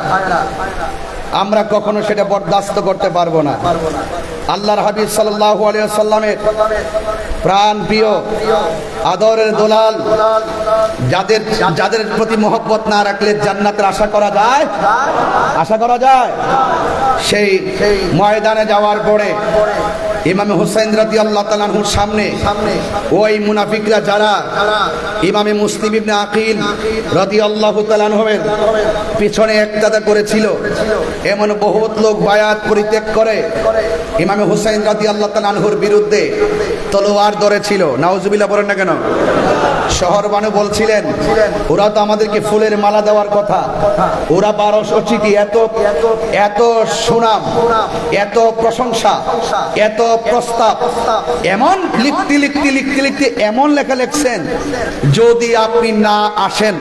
আমরা কখনো সেটা বরদাস্ত করতে পারবো না। আল্লাহর হাবিব সাল্লাল্লাহু আলাইহি ওয়াসাল্লামের প্রাণ প্রিয় আদরের দুলাল, যাদের প্রতি মহব্বত না রাখলে জান্নাতের আশা করা যায়? আশা করা যায়? সেই ময়দানে যাওয়ার পরে ইমাম হুসাইন রাদিয়াল্লাহু তাআলা আনহুর সামনে ওই মুনাফিকরা যারা ইমামে মুসলিম ইবনে আকিল রাদিয়াল্লাহু তাআলা আনহুর পিছনে ইক্তাদা করেছিল, এমন বহুত লোক বায়াত পরিত্যাগ করে ইমামে হুসাইন রাদিয়াল্লাহু তাআলা আনহুর বিরুদ্ধে তলোয়ার ধরেছিল। নাউজুবিল্লাহ বলেন না কেন? শহর বানু বলছিলেন ওরা তো আমাদেরকে ফুলের মালা দেওয়ার কথা, ওরা 1200 চিঠি, এত সুনাম, এত প্রশংসা, এত প্রস্তাব, এমন লিখতে এমন লেখা লিখছেন, যদি আপনি না আসেন,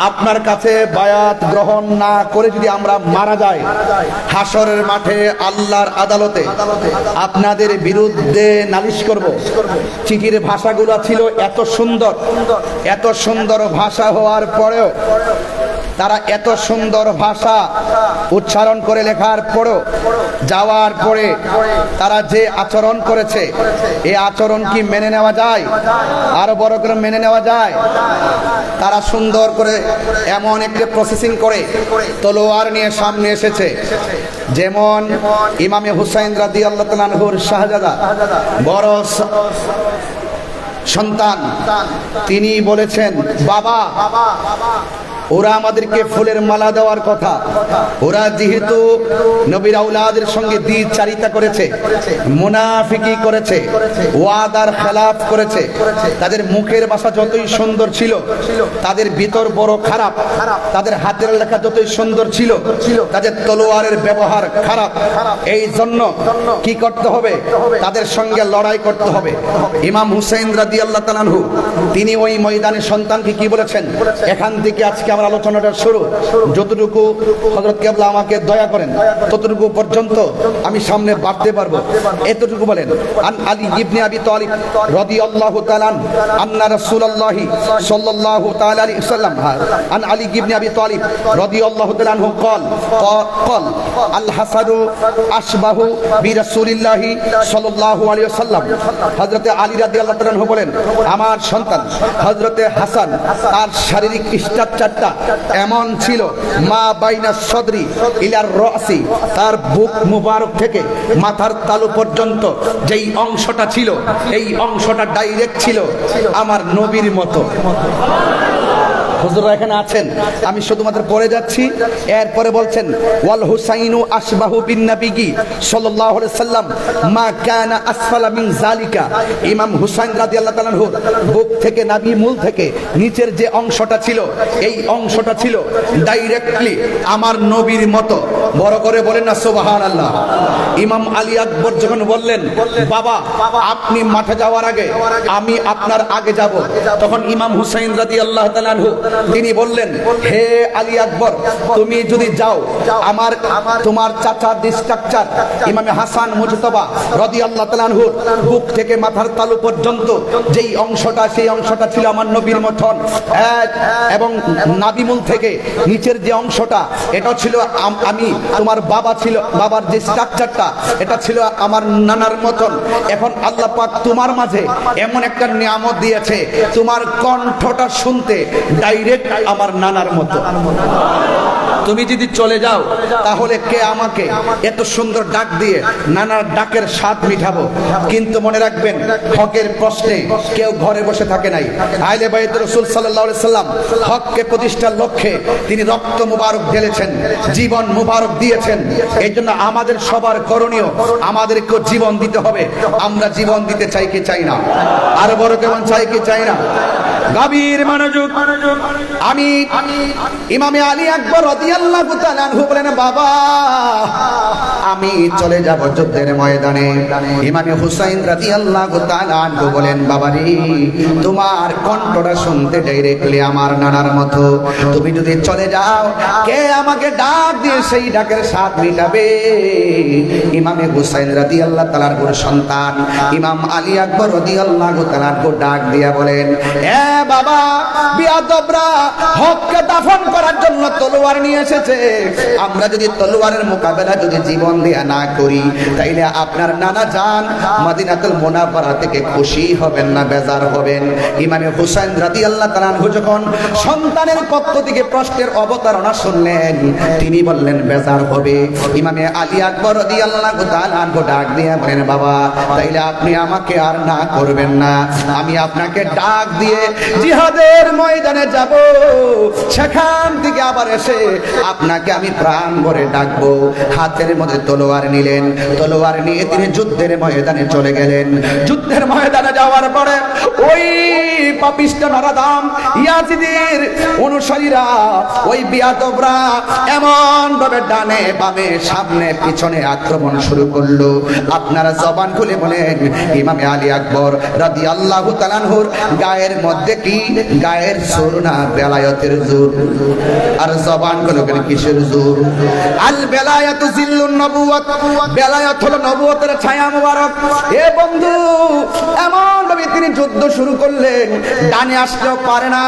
আপনার কাছে বায়াত গ্রহণ না করে যদি আমরা মারা যাই, হাসরের মাঠে আল্লাহর আদালতে আপনাদের বিরুদ্ধে নালিশ করব। চিঠির ভাষাগুলো ছিল এত সুন্দর, এত সুন্দর ভাষা হওয়ার পরেও তারা এত সুন্দর ভাষা উচ্চারণ করে লেখার পরও যাওয়ার পরে তারা যে আচরণ করেছে, এই আচরণ কি মেনে নেওয়া যায়? আরো বড় করে মেনে নেওয়া যায়? তারা সুন্দর করে এমন একটা প্রসেসিং করে তলোয়ার নিয়ে সামনে এসেছে, যেমন ইমামে হুসাইন রাদিয়াল্লাহু তাআলা আনহুর শাহজাদা বড় সন্তান, তিনি বলেছেন, বাবা ওরা আমাদেরকে ফুলের মালা দেওয়ার কথা, ওরা যেহেতু নবীর আওলাদের সঙ্গে দ্বিচারিতা করেছে, মুনাফিকি করেছে, ওয়াদার খেলাফ করেছে, তাদের মুখের ভাষা যতই সুন্দর ছিল, তাদের ভিতর বড় খারাপ, তাদের হাতের লেখা যতই সুন্দর ছিল, তাদের তলোয়ারের ব্যবহার খারাপ। এই জন্য কি করতে হবে? তাদের সঙ্গে লড়াই করতে হবে। ইমাম হুসাইন রাদিয়াল্লাহু তাআলা আনহু তিনি ওই ময়দানে সন্তানকে কি বলেছেন? এখান থেকে আজকে আমার আলোচনাটা শুরু, যতটুকু হযরত কিবলা আমাকে দয়া করেন ততটুকু পর্যন্ত আমি সামনে বাড়তে পারবো, এতটুকু বলেন। আন আলী ইবনে আবি তালিব রাদিয়াল্লাহু তাআলা আন্না রাসূলুল্লাহ সাল্লাল্লাহু তাআলা আলাইহি ওয়াসাল্লাম আন আলী ইবনে আবি তালিব রাদিয়াল্লাহু তাআলা আনহু قال আল হাসানু আশবাহু বিরাসূলিল্লাহ সাল্লাল্লাহু আলাইহি ওয়াসাল্লাম। হযরত আলী রাদিয়াল্লাহু তাআলা আনহু বলেন, আমার সন্তান হযরতে হাসান, তার শারীরিক স্ট্রাকচারটা এমন ছিল, মা বাইনা সদরি ইলার রাসি, তার বুক মুবারক থেকে মাথার তালু পর্যন্ত যেই অংশটা ছিল, এই অংশটা ডাইরেক্ট ছিল আমার নবীর মতো। হুজুর এখানে আছেন, আমি শুধুমাত্র পড়ে যাচ্ছি। এরপরে বলছেন, ওয়াল হুসাইনু আশবাহু বিন নবী সাল্লাল্লাহু আলাইহি সাল্লাম মা কানা আসফালা মিন যালিকা। ইমাম হুসাইন রাদিয়াল্লাহু তাআলা আনহু বুক থেকে, নাভি মূল থেকে নিচের যে অংশটা ছিল, এই অংশটা ছিল ডাইরেক্টলি আমার নবীর মতো। বড় করে বলেন না সুবহানাল্লাহ। ইমাম আলী আকবর যখন বললেন, বাবা আপনি মাঠে যাওয়ার আগে আমি আপনার আগে যাব, তখন ইমাম হুসাইন রাদিয়াল্লাহু তাআলা আনহু তিনি বললেন, হে আলী আকবর, তুমি যদি যাও আমার তোমার চাচার স্ট্রাকচার ইমামে হাসান মুজতবা রাদিয়াল্লাহু তাআলা আনহু বুক থেকে মাথার তালু পর্যন্ত যেই অংশটা, সেই অংশটা ছিল আমার নবীর মতন, এবং নাভিমূল থেকে নিচের যে অংশটা, এটা ছিল আমি তোমার বাবা ছিল, বাবার যে স্ট্রাকচারটা এটা ছিল আমার নানার মতন। এখন আল্লাহ পাক তোমার মাঝে এমন একটা নিয়ামত দিয়েছে, তোমার কণ্ঠটা শুনতে ডাইরেক্ট আমার নানার মতো। তুমি যদি চলে যাও তাহলে কে আমাকে এত সুন্দর ডাক দিয়ে নানার ডাকের স্বাদ মিঠাবো। কিন্তু মনে রাখবেন, হকের প্রশ্নে কেউ ঘরে বসে থাকে নাই। আহলে বাইত রাসূল সাল্লাল্লাহু আলাইহি সাল্লাম হককে প্রতিষ্ঠার লক্ষ্যে তিনি রক্ত মুবারক ঢেলেছেন, জীবন মুবারক দিয়েছেন। এই জন্য আমাদের সবার করণীয়, আমাদেরকে জীবন দিতে হবে। আমরা জীবন দিতে চাই কি চাই না? আরো বড় কেমন চাই কি চাই না? গভীর মনোযোগ। আমি ইমামে আলী আকবর রাদিয়াল্লাহু তাআলা আনহু বলেন, বাবা আমি চলে যাব যুদ্ধের ময়দানে। ইমামে হুসাইন রাদিয়াল্লাহু তাআলা আনহু বলেন, বাবা রে, তোমার কণ্ঠটা শুনতে ডাইরেক্টলি আমার নানার মতো। তুমি যদি চলে যাও, কে আমাকে ডাক দিয়ে সেই ডাকের স্বাদ মিটাবে? ইমামে হুসাইন রাদিয়াল্লাহু তাআলা আনহুর সন্তান ইমাম আলী আকবর রাদিয়াল্লাহু তাআলা আনহু ডাক দিয়া বলেন, এ বাবা, বিয়াদবরা হককে দাফন করার জন্য তলোয়ার নিয়ে এসেছে। আমরা যদি তলোয়ারের মোকাবেলা যদি জীবন দেয়া না করি, তাইলে আপনার নানা জান মদিনাতুল মুনাওয়ারা থেকে খুশি হবেন না বেজার হবেন? ইমামে হুসাইন রাদিয়াল্লাহু তাআলা আনহু যখন সন্তানের পক্ষ থেকে প্রশ্নের অবতারণা শুনলেন, তিনি বললেন বেজার হবে। ইমামে আলী আকবর রাদিয়াল্লাহু তাআলা আনহু ডাক দিয়ে বলেন, বাবা তাইলে আপনি আমাকে আর না করবেন না, আমি আপনাকে ডাক দিয়ে জিহাদের ময়দানে যাব, সেখান থেকে আবার এসে আপনাকে আমি প্রাণ ভরে ডাকবো। হাতের মধ্যে তলোয়ার নিলেন, তলোয়ার নিয়ে তিনি যুদ্ধের ময়দানে চলে গেলেন। যুদ্ধের ময়দানে যাওয়ার পরে ওই পাপিষ্ঠ নরাদাম ইয়াজিদের অনুসারীরা, ওই বিয়াদবরা এমন ভাবে ডানে বামে সামনে পিছনে আক্রমণ শুরু করলো। আপনারা জবান খুলে বলেন, ইমামে আলী আকবর রাদিয়াল্লাহু তাআলা আনহুর গায়ের মধ্যে কি গায়ের জোর না বেলায়েতের জোর? আর জবান গুলো কিসের জোর? আল বেলায়েতু জিল্লুন নবুওয়া নবুয়ত, বেলায়েত হলো নবুয়তের ছায়া মোবারক। এ বন্ধু, এমন ভাবে তিনি যুদ্ধ শুরু করলেন, ডানে আসলেও পারে না,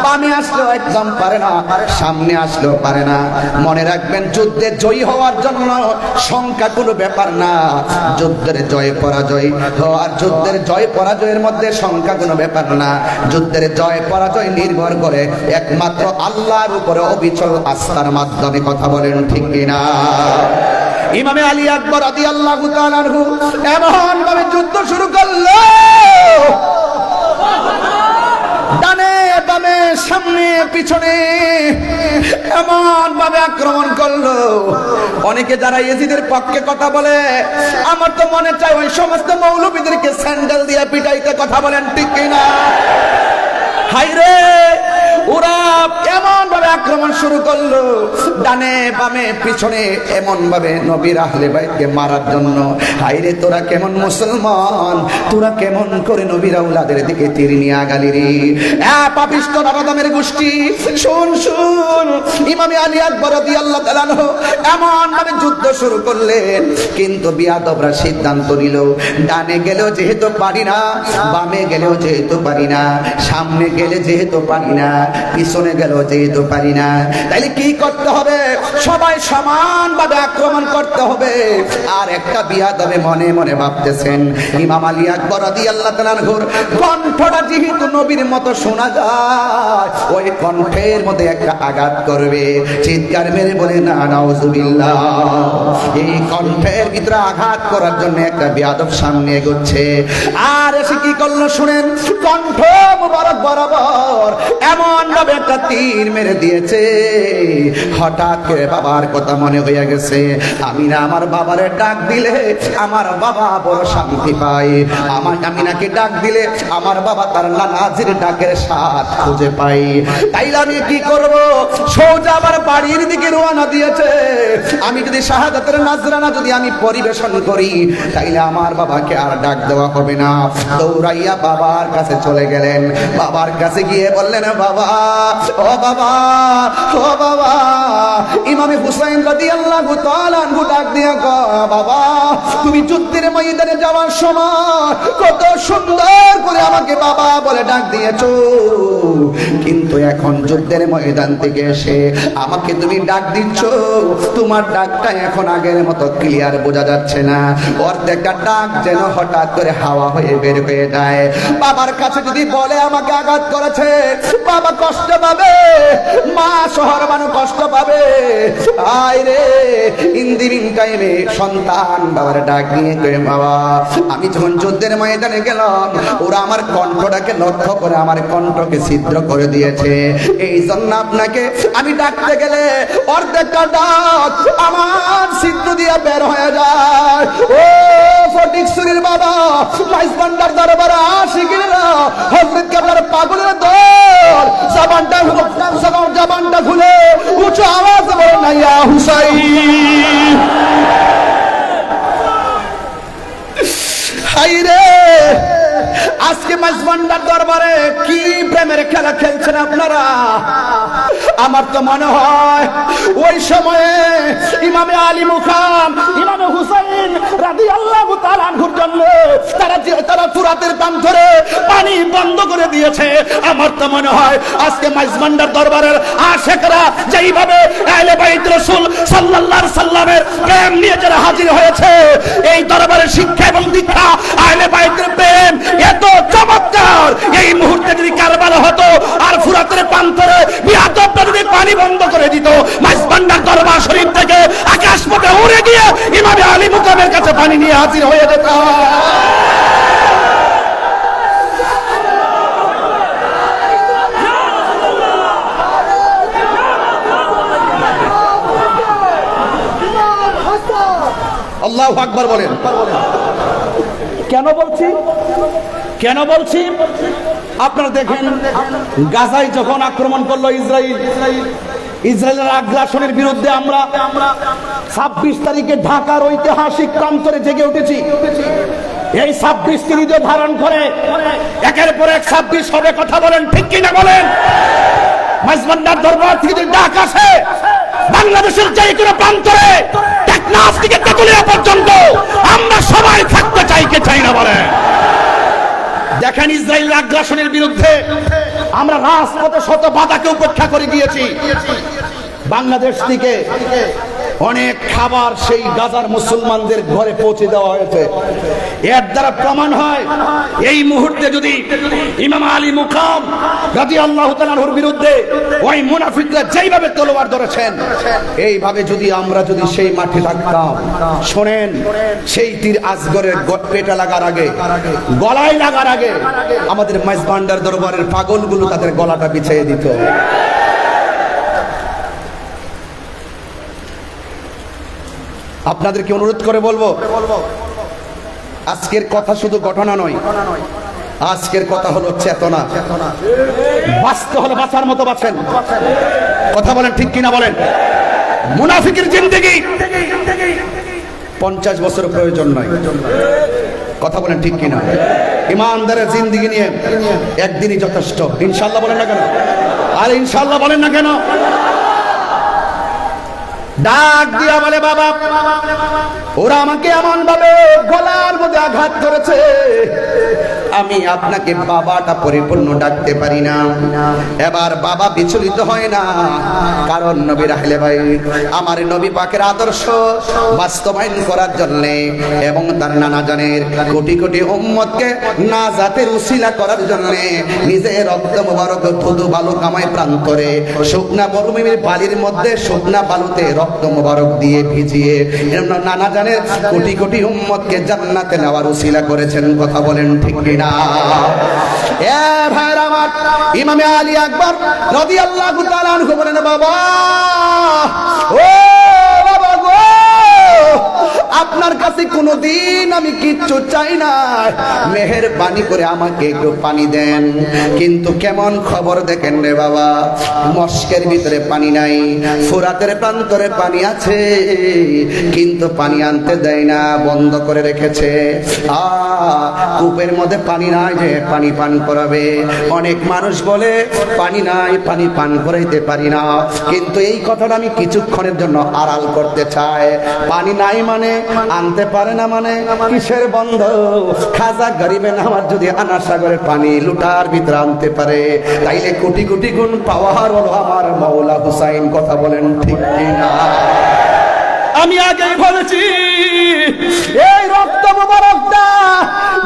বামে আসলেও একদম পারে না, সামনে আসলেও পারে না। মনে রাখবেন, যুদ্ধে জয়ী হওয়ার জন্য সংখ্যা কোনো ব্যাপার না, যুদ্ধের জয় পরাজয় হওয়ার, যুদ্ধের জয় পরাজয়ের মধ্যে সংখ্যা কোনো ব্যাপার না। যুদ্ধের জয় পরাজয় নির্ভর করে একমাত্র আল্লাহর উপরে অবিচল আস্থার মাধ্যমে। কথা বলেন ঠিক কিনা? ইমামে আলী আকবর রাদিয়াল্লাহু তাআলা আনহু এমন ভাবে যুদ্ধ শুরু করলো, ডানে বামে সামনে পিছনে এমন ভাবে আক্রমণ করলো। অনেকে যারা ইয়েজিদের পক্ষে কথা বলে, আমার তো মনে চায় ওই সমস্ত মৌলবীদেরকে স্যান্ডেল দিয়ে পিটাইতে। কথা বলেন ঠিক কিনা? হায়রে, ওরা এমন ভাবে আক্রমণ শুরু করলো, ডানে বামে পিছনে, এমন ভাবে নবীর আহলে বাইতকে মারার জন্য। হায়রে, তোরা কেমন মুসলমান, তোরা কেমন করে নবীর আওলাদের দিকে তীর নিয়ে আগালি রে? পাপিষ্ঠ নরদমের গোষ্ঠী, শুন শুন। ইমামে আলী আকবর রাদিয়াল্লাহু তাআলা আনহু এমন ভাবে যুদ্ধ শুরু করলেন, কিন্তু বিয়াদবরা সিদ্ধান্ত নিল, ডানে গেলেও যেহেতু পারি না, বামে গেলেও যেহেতু পারি না, সামনে গেলে যেহেতু পারি না, পিছনে গেলেও যেহেতু পারি না, তাইলে কি করতে হবে? সবাই সমানভাবে আক্রমণ করতে হবে। আর একটা বিয়াদবে মনে মনে ভাবতেছেন, ইমাম আলী আকবর রাদিয়াল্লাহু তাআলা আনহুর কণ্ঠটা যেহেতু নবীর মতো শোনা যায়, ওই কণ্ঠের মধ্যে একটা আঘাত করবে। চিৎকার মেরে বলে না নাউজুবিল্লাহ। এই কণ্ঠের ভিতরে আঘাত করার জন্য একটা বিয়াদব সামনে এগোচ্ছে। আর এসে কি করলো শুনেন, কণ্ঠ মুবারক বরাবর এমন ভাবে একটা তীর মেরে দিয়েছে। হঠাৎ করে বাবার কথা মনে হয়ে গেছে, আমি না আমার বাবারে ডাক দিলে আমার বাবা বড় শান্তি পায়, আমি নাকি ডাক দিলে আমার বাবা তার নানাজির ডাকের স্বাদ খুঁজে পাই। তাইলে আমি কি করব? সোজা আমার বাড়ির দিকে রওনা দিয়েছে। আমি যদি শাহাদাতের নাজরানা যদি আমি পরিবেশন করি, তাইলে আমার বাবাকে আর ডাক দেওয়া হবে না। দৌড়াইয়া বাবার কাছে চলে গেলেন। বাবার কাছে গিয়ে বললেন, বাবা, ও বাবা, ও বাবা। ইমামে হুসাইন রাদিয়াল্লাহু তাআলা আনহু ডাক দিয়া কয়, বাবা, তুমি যুদ্ধের ময়দানে যাওয়ার সময় কত সুন্দর করে আমাকে বাবা বলে ডাক দিয়েছো, কিন্তু এখন যুদ্ধের ময়দান থেকে এসে আমাকে তুমি ডাক দিচ্ছ, তোমার ডাকটা এখন আগের মতো ক্লিয়ার বোঝা যাচ্ছে না। অর্ধেকটা ডাক যেন হঠাৎ করে হাওয়া হয়ে বের হয়ে যায়। বাবার কাছে যদি বলে আমাকে আঘাত করেছে, বাবা কষ্ট পাবে, মা শহর মানুষ কষ্ট পাবে। আয় রে, ইন দি মিন টাইমে সন্তান বাবার ডাক নিয়ে কয়ে, বাবা, আমি যখন যুদ্ধের ময়দানে গেলাম, ওরা আমার কণ্ঠটাকে লক্ষ্য করে আমার কণ্ঠকে ছিদ্র করে দিয়েছে। এই জন্য আপনাকে আমি ডাকতে গেলে অর্ধেকটা ডাক আমার ছিদ্র দিয়ে বের হয়ে যায়। ও ফটিকছড়ির বাবা, মাইজবান্ডার দরবারে আশিকিরা, হযরত কেবলার পাগলের দর, জবানটা খুলে উঁচু আওয়াজে বলেন না, ইয়া হুসাইন। হায়রে, আজকে মাইজবান্ডার দরবারে কি প্রেমের খেলা খেলছেন আপনারা? আমার তো মনে হয় ওই সময়ে ইমামে আলী মুকাম, ইমামে হুসাইন রাদিয়াল্লাহু তাআলা আনহুর জন্য তারা ফুরাতের পান ধরে পানি বন্ধ করে দিয়েছে। আমার তো মনে হয় আজকে মাইজবান্ডার দরবারের আশিকরা যেইভাবে আহলে বাইত রাসূল সাল্লাল্লাহু আলাইহি সাল্লামের প্রেম নিয়ে যারা হাজির হয়েছে, এই দরবারের শিক্ষা এবং দীক্ষা, আহলে বাইতের প্রেম এত চমৎকার, এই মুহূর্তে যদি কারবালা হতো আর ফুরাতের প্রান্তরে বিয়াদবটা যদি পানি বন্ধ করে দিত, মাইজবান্ডার দরবার শরীফ থেকে আকাশ পথে উড়ে গিয়ে ইমামে আলী মুকামের কাছে পানি নিয়ে হাজির হয়ে যেত। আল্লাহু আকবার বলেন। কেন বলছি আপনারা দেখেন, গাজায় যখন আক্রমণ করলো ইসরায়েলের আগ্রাসনের বিরুদ্ধে আমরা 26 তারিখে ঢাকার ঐতিহাসিক প্রান্তরে জেগে উঠেছি। এই 26টি হৃদয় ধারণ করে একের পর এক 26 হবে। কথা বলেন ঠিক কিনা বলেন? মাইজবান্ডার দরবার থেকে ডাক আসে, বাংলাদেশের যে কোনো প্রান্তরে টেকনাফ থেকে তেতুলিয়া আগ্রাসনের বিরুদ্ধে আমরা রাজপথে শত বাধাকে উপেক্ষা করে গিয়েছি। বাংলাদেশ থেকে অনেক খাবার সেই গাজার মুসলমানদের ঘরে পৌঁছে দেওয়া হয়েছে। এর দ্বারা প্রমাণ হয় এই মুহূর্তে যদি ইমাম আলী মুকাম রাদিয়াল্লাহু তাআলার বিরুদ্ধে ওই মুনাফিকরা যেইভাবে তলোয়ার ধরেছেন, এইভাবে যদি আমরা সেই মাঠে থাকতাম, শোনেন, সেই তীর আসগরের পেটে লাগার আগে, গলায় লাগার আগে আমাদের মাইজভান্ডার দরবারের পাগলগুলো তাদের গলাটা বিছিয়ে দিত। আপনাদেরকে অনুরোধ করে বলবো, আজকের কথা শুধু ঘটনা নয়, আজকের কথা হলো চেতনা। বাঁচতে হলে বাঁচার মতো বাঁচেন। কথা বলেন ঠিক কিনা বলেন? মুনাফিকের জিন্দেগি 50 বছর প্রয়োজন নয়। কথা বলেন ঠিক কিনা? ইমানদারের জিন্দেগি নিয়ে একদিনই যথেষ্ট। ইনশাআল্লাহ বলেন না কেন? আর ইনশাআল্লাহ বলেন না কেন? ডাক দিয়া বলে, বাবা, ওরা আমাকে এমন ভাবে গলার মধ্যে আঘাত করেছে, আমি আপনাকে বাবাটা পরিপূর্ণ ডাকতে পারি না। এবার বাবা বিচলিত হয় না, কারণ নবীর আহলে ভাই আমার নবী পাকের আদর্শ বাস্তবায়ন করার জন্য এবং তার নানা জানের কোটি কোটি উম্মতকে নাজাতের উসিলা করার জন্য নিজের রক্ত মোবারক ধুধু বালু কামায় প্রান্তরে শুকনা মরুভূমির বালির মধ্যে শুকনা বালুতে রক্ত মোবারক দিয়ে ভিজিয়ে নানা জানের কোটি কোটি উম্মতকে জান্নাতে নেওয়ার উসিলা করেছেন। কথা বলেন ঠিক কিনা? এ ভাইরা আমার, ইমামে আলী আকবর রাদিয়াল্লাহু তাআলা আনহু বলেন, বাবা, ও বাবা গো, আপনার কাছে কোনোদিন আমি কিচ্ছু চাই না, মেহেরবানি করে আমাকে একটু পানি দেন। কিন্তু কেমন খবর দেখেন রে বাবা, মস্কের ভিতরে পানি নাই, ফুরাতের প্রান্তরে পানি আছে, কিন্তু পানি আনতে দেয় না, বন্ধ করে রেখেছে। কূপের মধ্যে পানি নাই যে পানি পান করাবে। অনেক মানুষ বলে পানি নাই, পানি পান করাইতে পারি না, কিন্তু এই কথাটা আমি কিছুক্ষণের জন্য আড়াল করতে চাই। পানি নাই মানে আনতে পারে না মানে কিসের বন্ধ? খাজা গরিবে নামাজ যদি আনা সাগরের পানি লুটার ভিতরে আনতে পারে, তাইলে কোটি কোটি গুণ পাওয়ার হলো আমার মাওলা হুসাইন। কথা বলেন ঠিক কিনা? আমি আগেই বলেছি, এই রক্ত মোবারকটা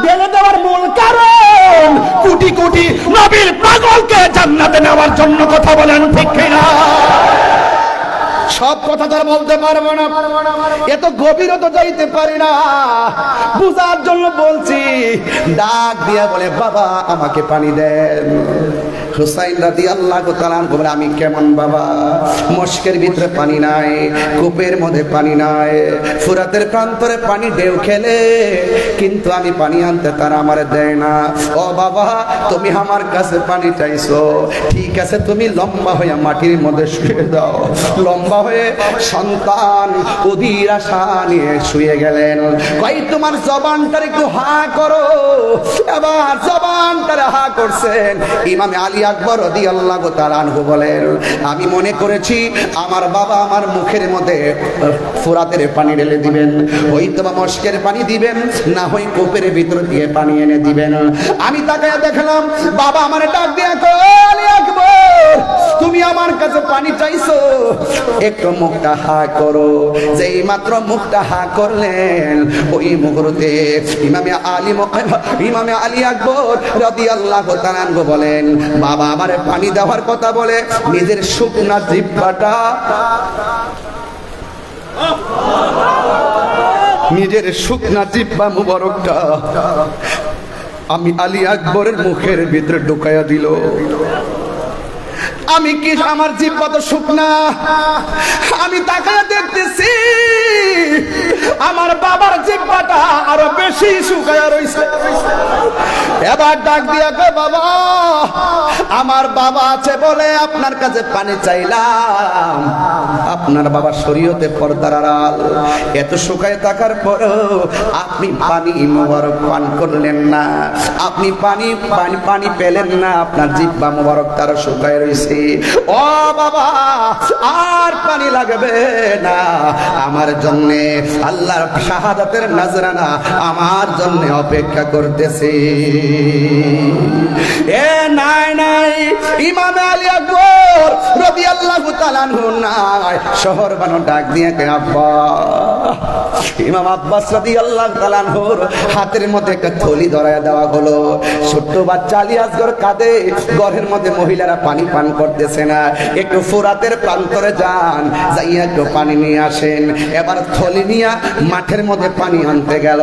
ঢেলে দেওয়ার মূল কারণ কোটি কোটি নবীর পাগলকে জান্নাতে নেওয়ার জন্য। কথা বলেন ঠিক কিনা? সব কথা তো বলতে পারবো না, এত গভীরতা যাইতে পারি না, বুঝার জন্য বলছি। ডাক দিয়া বলে, বাবা আমাকে পানি দেন। হুসাইন রাদিয়াল্লাহু তাআলা বলে, আমি কেমন বাবা, মস্কের ভিতরে পানি নাই, কূপের মধ্যে পানি নাই, ফুরাতের প্রান্তরে পানি ঢেউ খেলে, কিন্তু আমি পানি আনতে তারা আমারে দেয় না। ও বাবা, তুমি আমার কাছে পানি চাইছো, ঠিক আছে, তুমি লম্বা হয়ে মাটির মধ্যে শুয়ে দাও। লম্বা হয়ে সন্তান অধীর আশা নিয়ে শুয়ে গেলেন। কই তোমার জবানটার একটু হা করো। এবার জবানটারে হা করছেন। ইমামে আলী আকবর রাদিয়াল্লাহু তাআলা আনহু বলেন, আমি মনে করেছি আমার বাবা আমার মুখের মধ্যে ফুরাতের পানি ঢেলে দিবেন, হয়তো বা মস্কের পানি দিবেন, না হয় কূপের ভিতর দিয়ে পানি এনে দিবেন। আমি তাকায় দেখলাম বাবা আমার ডাক দিয়ে কয়, আলী আকবর, তুমি আমার কাছে পানি চাইছো, একটু মুখটা হা করো। যেই মাত্র মুখটা হা করলেন, ওই মুহূর্তে ইমামে আলী আকবর রাদিয়াল্লাহু তাআলা আনহু বলেন, বাবা আমারে পানি দেওয়ার কথা বলে নিজের শুকনা জিহ্বাটা, নিজের শুকনা জিহ্বা মুবারকটা আমি আলী আকবরের মুখের ভিতরে ঢুকাইয়া দিল। আমি কি, আমার জিহ্বা তো শুকনা, আমি তাকায় দেখতেছি আমার বাবার জিহ্বাটা আরো বেশি শুকায়া রইছে। এবার ডাক দিয়া কয়, বাবা আমার বাবা আছে বলে আপনার কাছে পানি চাইলাম, আপনার বাবা শরীয়তে পর্দার আড়াল, এত শুকায় থাকার পরেও আপনি পানি মোবারক পান করলেন না, আপনি পানি পেলেন না, আপনার জিহ্বা মোবারক তার শুকায় রইছে। ও বাবা আর পানি লাগবে না, আমার জন্যে আল্লাহর শাহাদাতের নজরানা আমার জন্য অপেক্ষা করতেছে। এ নাই নাই, ইমাম আলী আকবর রাদিয়াল্লাহু তাআলা আনহু নাই, শহর বানো ডাক দিয়ে কে আব্বা। ইমাম আব্বাস রাদিয়াল্লাহু তাআলা আনহুর হাতের মধ্যে একটা থলি ধরায় দেওয়া হলো। ছোট্ট বাচ্চা আলী আসগর কাঁদে, ঘরের মধ্যে মহিলারা পানি পান করতেছে না, একটু ফুরাতের প্রান্তরে যান, যাইয়া একটু পানি নিয়ে আসেন। এবার থলি নিয়ে মাঠের মধ্যে পানি আনতে গেল।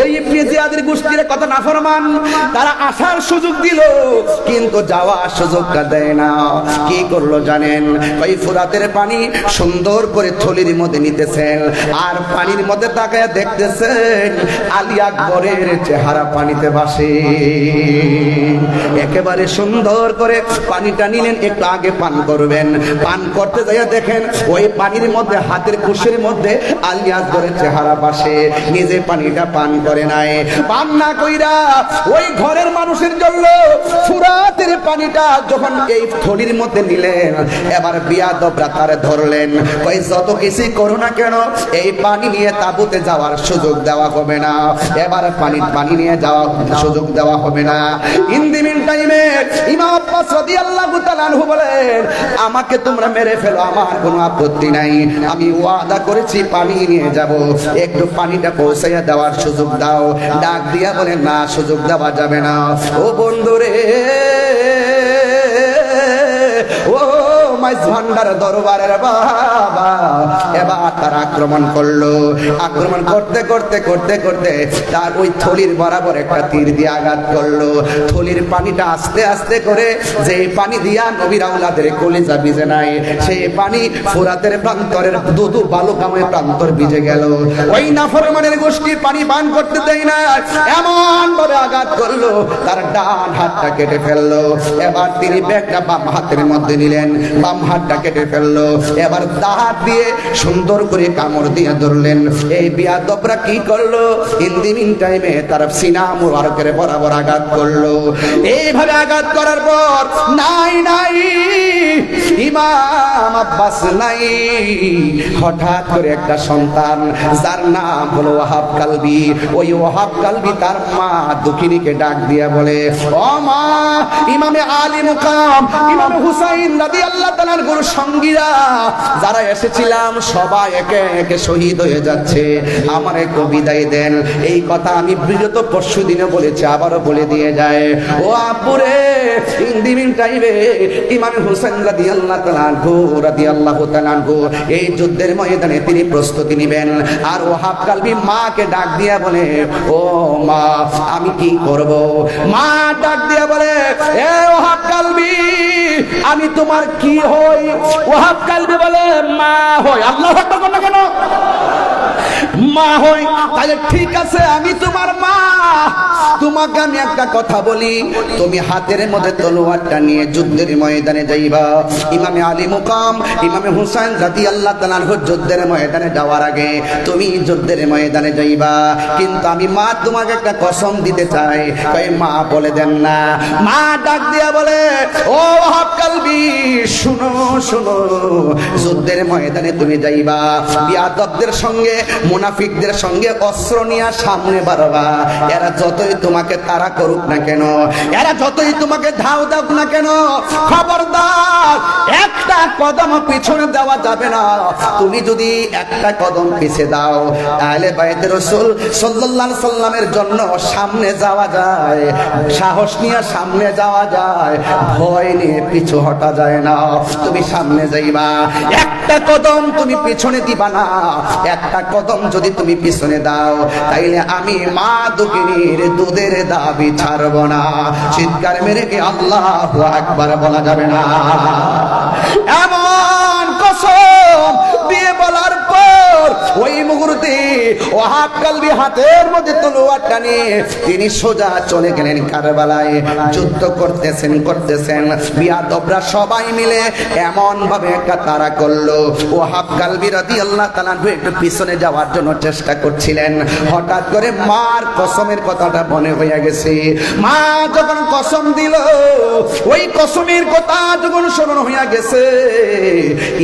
এই ইবনে জিয়াদের গোষ্ঠীর কত নাফরমান, তারা আসার সুযোগ দিল কিন্তু যাওয়ার সুযোগটা দেয় না। কি করলো জানেন? ওই ফুরাতের পানি সুন্দর করে থলির মধ্যে নিতেছেন, আর পানির মধ্যে তাকায় দেখতেছেন আলী আকবরের চেহারা পানিতে ভাসে। একেবারে সুন্দর করে পানিটা নিলেন, একটু আগে পান করবেন, পান করতে যাইয়া দেখেন ওই পানির মধ্যে হাতের কুশের মধ্যে আলী আকবরের চেহারা ভাসে। নিজে পানিটা পান করে নাই, পান না কইরা ওই ঘরের মানুষের জন্য ফুরাতের পানিটা যখন এই থলির মধ্যে নিলেন, এবার বিয়াদবরা তারে ধরলেন, কই যত কিছু করো না কেন এই পানি নিয়ে তাঁবুতে যাওয়ার সুযোগ দেওয়া হবে না, এবার পানি নিয়ে যাওয়ার সুযোগ দেওয়া হবে না। ইন দি মিন টাইমে ইমাম আব্বাস রাদিয়াল্লাহু তাআলা আনহু বলেন, আমাকে তোমরা মেরে ফেলো, আমার কোনো আপত্তি নাই, আমি ওয়াদা করেছি পানি নিয়ে যাব, একটু পানিটা পৌঁছাইয়া দেওয়ার সুযোগ দাও। ডাক দিয়া বলেন, না, সুযোগ দেওয়া যাবে না। ও বন্ধুরে, ও মাইজ ভান্ডার দরবারের বাবা, এবার তার আক্রমণ করলো। আক্রমণ করতে করতে করতে করতে তার ওই থলির বরাবর একটা তীর দিয়ে আঘাত করলো। থলির পানিটা আস্তে আস্তে করে, যে পানি দিয়া নবীর আওলাদের কলিজা ভিজে নাই, সেই পানি ফুরাতের প্রান্তরের দুদু বালুকাময় প্রান্তর ভিজে গেল। ওই নাফরমানের গোষ্ঠী পানি পান করতে দেয় না, এমন ভাবে আঘাত করলো তার ডান হাতটা কেটে ফেললো। এবার তিনি ব্যাগটা বাম হাতের মধ্যে নিলেন, বাম হাতটা কেটে ফেললো। এবার হাত দিয়ে সুন্দর করে কামড় দিয়ে ধরলেন। এই বিয়াদবরা কি করলো? ইন দি মিন টাইমে তার সিনা মুবারকের বরাবর আঘাত করলো। এইভাবে আঘাত করার পর নাই নাই, ইমাম আব্বাস নাই, হঠাৎ করে একটা সন্তান যার নাম হলো ওয়াহাব কালবি, ওই ওয়াহাব কালবি তার মা দুঃখিনীকে ডাক দিয়া বলে, ও মা, ইমামে আলী মুকাম ইমাম হুসাইন রাদিয়াল্লাহু তাআলার গুরু সঙ্গীরা যারা এসেছিলাম সবাই একে একে শহীদ হয়ে যাচ্ছে, আমার একটু বিদায় দেন। এই কথা আমি বিগত পরশু দিনে বলেছি, আবারও বলে দিয়ে যায়। ও আপুরে, ইন দি মিন টাইমে ইমাম হুসাইন রাদিয়াল্লাহু তাআলা আনহু এই যুদ্ধের ময়দানে তিনি প্রস্তুতি নেবেন। আর ওয়াহাব কালবি মাকে ডাক দিয়া বলে, ও মা, আমি কি করব? মা ডাক দিয়া বলে, এ ওয়াহাব কালবি, আমি তোমার কি হই? ওয়াহাব কালবি বলে, মা হই। আল্লাহু আকবার বলো কেন? মা হই, তাহলে ঠিক আছে, আমি তোমার মা। তোমাকে আমি একটা কথা বলি, তুমি হাতের মধ্যে তলোয়ারটা নিয়ে যুদ্ধের ময়দানে যাইবা। ইমামে আলী মুকাম ইমামে হুসাইন রাদিয়াল্লাহু তাআলা আনহু যুদ্ধের ময়দানে যাওয়ার আগে তুমি যুদ্ধের ময়দানে যাইবা, কিন্তু আমি মা তোমাকে একটা কসম দিতে চাই। কই মা বলে দেন না। মা ডাক দিয়া বলে, ও ওয়াহাব কালবি, শুনো শুনো, যুদ্ধের ময়দানে তুমি যাইবা, বিয়াদবদের সঙ্গে মুনাফিকদের সঙ্গে অস্ত্র নিয়ে সামনে বাড়বা। এরা যতই তোমাকে তাড়া করুক না কেন, এরা যতই তোমাকে ধাও দাও না কেন, খবরদার একটা কদম পিছনে দেওয়া যাবে না। তুমি যদি একটা কদম পিছে দাও, তাহলে বাইতে রাসূল সাল্লাল্লাহু আলাইহি সাল্লামের জন্য সামনে যাওয়া যায়, সাহস নিয়ে সামনে যাওয়া যায়, ভয় নিয়ে পিছু হটা যায় না। তুমি সামনে যাইবা, একটা কদম তুমি পিছনে দিবা না। একটা কদম যদি তুমি পিছনে দাও, তাইলে আমি মা দুঃখিনীর দুধের দাবি ছাড়ব না। চিৎকার মেরে কি আল্লাহু আকবার বলা যাবে না? এমন কসম দিয়ে বলার পর ওই মুহূর্তে ওয়াহাব কালবি হাতের মধ্যে তলোয়ারটা নিয়ে তিনি সোজা চলে গেলেন কারবালায়। যুদ্ধ করতেছেন বিয়াদবরা সবাই মিলে এমন ভাবে একটা তাড়া করলো। ওয়াহাব কালবি রাদিয়াল্লাহু তাআলা একটু পিছনে যাওয়ার জন্য চেষ্টা করছিলেন, হঠাৎ করে মার কসমের কথাটা মনে হয়ে গেছে। মা যখন কসম দিল, ওই কসমের কথা যখন স্মরণ হইয়া গেছে,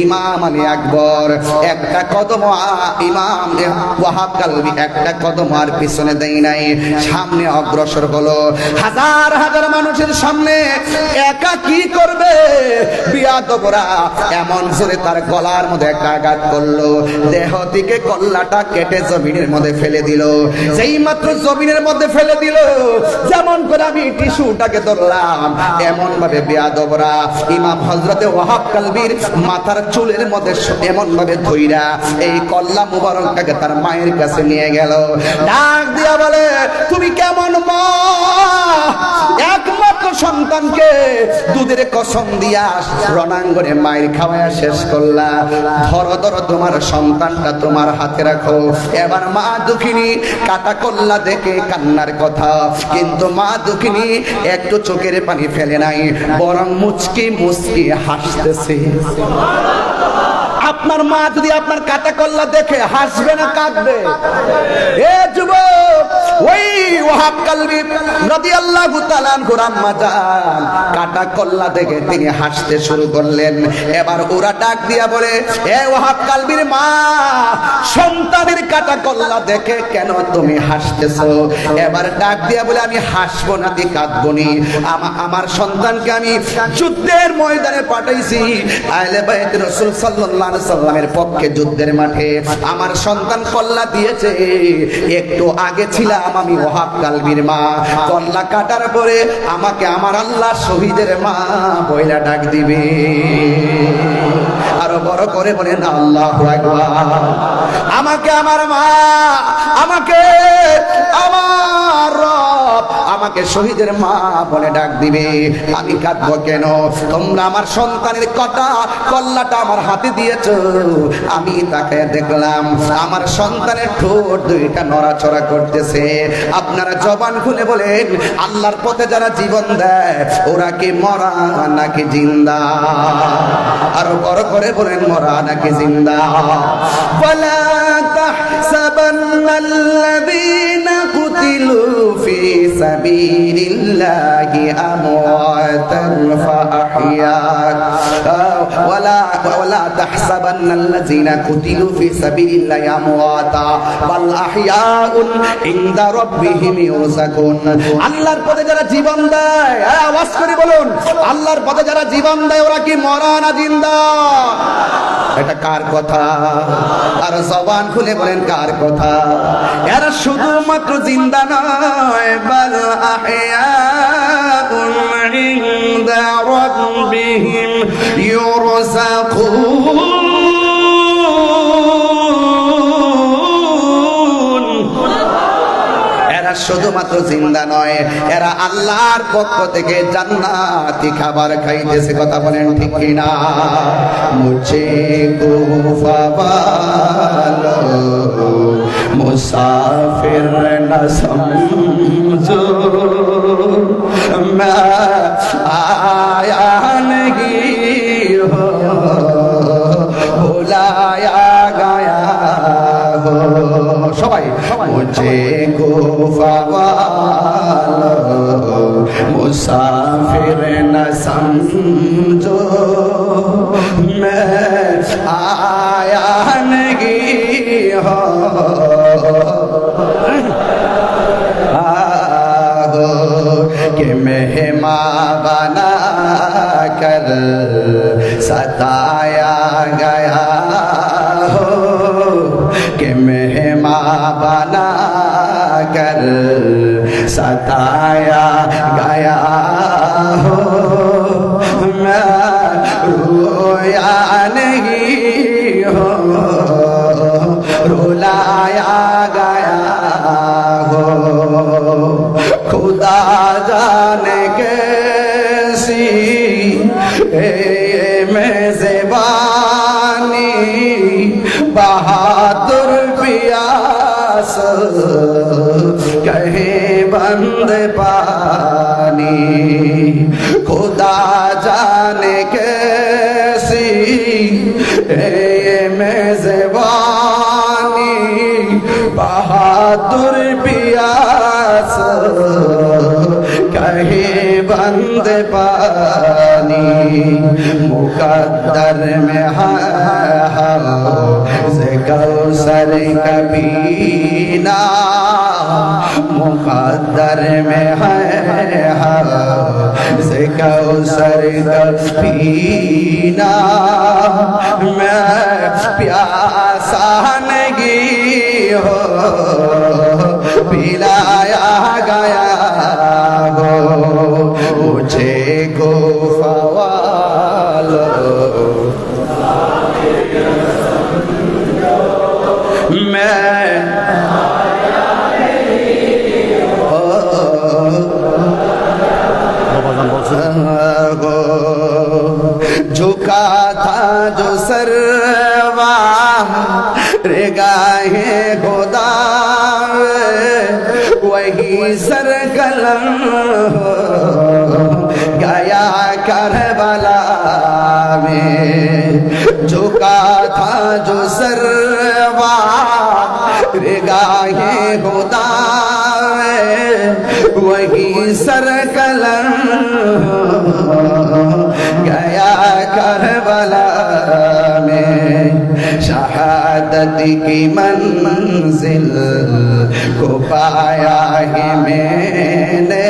ইমাম আলী আকবর একটা কদম ইমাম ওয়াহাব কালবি একটা কদম আর পিছনে দেয় নাই, সামনে অগ্রসর হলো। হাজার হাজার মানুষের সামনে একা কি করবে? বিয়াদবরা এমন জোরে তার গলার মধ্যে একটা আঘাত করলো, দেহ থেকে কল্লাটা কেটে জমিনের মধ্যে ফেলে দিল। যেই মাত্র জমিনের মধ্যে ফেলে দিল, যেমন করে আমি টিস্যুটাকে ধরলাম, এমন ভাবে বিয়াদবরা ইমাম হযরতে ওয়াহাব কালবির মাথার চুলের মধ্যে এমন ভাবে ধইরা এই কল্লা মুবারকটাকে তার মায়ের কাছে নিয়ে গেল। ডাক দিয়া বলে, তুমি কেমন মা? একমাত্র সন্তানকে দুধের কসম দিয়া রণাঙ্গনে মায়ের খাওয়া শেষ করলা, ধরো ধরো তোমার সন্তানটা তোমার হাতে রাখো। এবার মা দুঃখিনী কাটা কল্লা দেখে কান্নার কথা, কিন্তু মা দুঃখিনী একটু চোখের পানি ফেলে নাই, বরং মুচকি মুচকি হাসতেছে। আপনার মা যদি আপনার কাটা কল্লা দেখে হাসবে না কাঁদবে? এ যুবক, ওই ওয়াহাব কালবি রাদিয়াল্লাহু তাআলা আনহু আম্মা জান কাটা কল্লা দেখে তিনি হাসতে শুরু করলেন। এবার ওরা ডাক দিয়া বলে, এ ওয়াহাব কালবির মা, সন্তানের কাটা কল্লা দেখে কেন তুমি হাসতেছো? এবার ডাক দিয়া বলে, আমি হাসবো না দি কাঁদবো নি, আমার সন্তানকে আমি যুদ্ধের ময়দানে পাঠাইছি, আহলে বাইত রাসূল সাল্লাল্লাহু আলাইহি সাল্লামের পক্ষে যুদ্ধের মাঠে আমার সন্তান কল্লা দিয়েছে। একটু আগে ছিলাম আমি ওয়াহাব কালবির মা, কল্লা কাটার পরে আমাকে আমার আল্লাহ শহীদের মা বইলা ডাক দিবে। আরো বড় করে বলেন আল্লাহু আকবার। আমাকে আমার মা, আমাকে আমার রব আমাকে শহীদের মা বলে ডাক দিবে, আমি কাঁদবো কেন? তোমরা আমার সন্তানের কল্লাটা আমার হাতে দিয়েছো, আমি তাকে দেখলাম আমার সন্তানের ঠোঁট দুইটা নড়াচড়া করতেছে। আপনারা জবান খুলে বলেন, আল্লাহর পথে যারা জীবন দেয় ওরা কি মরা নাকি জিন্দা? আরো বড় করে বলেন, মরা নাকি জিন্দা? ওয়ালা তাহসাবান্নাল্লাযীনা কুতিলু ফি সাবিলিল্লাহি আমওয়াতান ফাআহইয়া ওয়ালা তাহসাবান্নাল্লাযীনা কুতিলু ফি সাবিলিল্লাহি আমওয়াতা বাল আহইয়াউন ইনদা রাব্বিহিম ইউরযাকুন। আল্লাহর পথে যারা জীবন দেয়, আওয়াজ করে বলুন, আল্লাহর পথে যারা জীবন দেয় ওরা কি মরা না জিন্দা? এটা কার কথা? আর জবান খুলে বলেন কার কথা? এরা শুধুমাত্র জিন্দা নয়, বাল আহইয়াউন ইনদা রাব্বিহিম ইউরযাকুন। এরা শুধুমাত্র জিন্দা নয়, এরা আল্লাহর পক্ষ থেকে জান্নাতি খাবার খাইতেছে। কথা বলেন ঠিক কিনা? মুঝে কুফা वालो मुसाफिर न समझो, मैं आया नहीं हो, बुलाया गया हो। সবাই मुझे कुफा वालो मुसाफिर न समझो, मैं आया नहीं हो, कि मेहमान बना कर सताया गया हो, कि मेहमान बना कर सताया गया हो, मैं रोया नहीं हो, रुलाया गया हो। खुदा जाने कैसी मेज़बानी, बहादुर पियास कहे बंद पानी। खुदा जाने कैसी मेज़बानी, बहादुर पियास कहे बंद पानी। मुकद्दर में है कौसर कभी ना मुक़द्दर में है से कौसर कभी ना मैं प्यासा नहीं हो पिलाया गया हो मुझे गोफवालो मैं झुका था जो सरवा रे गाहे खुदा वही सर कलम गया करबला में झुका था जो सरवा रे गाहे खुदा वही सर कलम गया करबला में शहादत की मंजिल को पाया है मैंने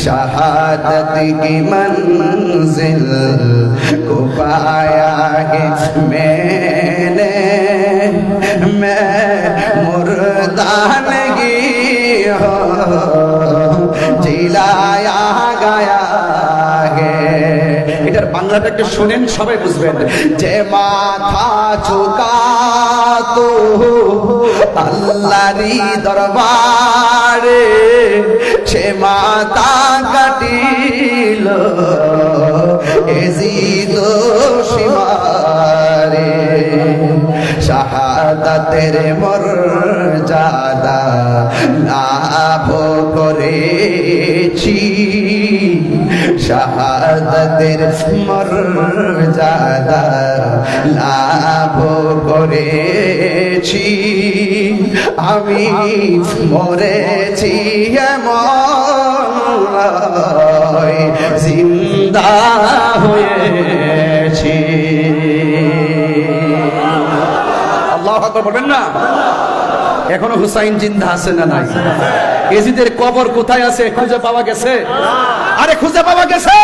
शहादत की मंजिल को पाया है मैंने मैं मुर्दा नहीं हो जिलाया गया है এটার বাংলাটা একটু শুনেন সবাই বুঝবেন যে মাথা ঝুঁকা তো আল্লাহরই দরবারে সে মাথা কাটিল এজিদ সীমারে শাহাদাতের মর্যাদা লাভ করেছি শাহাদাতের মর্যাদা লাভ করেছি আমি মরেছি এমন জিন্দা হয়েছি আল্লাহু আকবার বলবেন না এখনো হুসাইন জিন্দা আছে না নাই এজিদের কবর কোথায় আছে খুঁজে পাওয়া গেছে আরে খুঁজে পাওয়া গেছে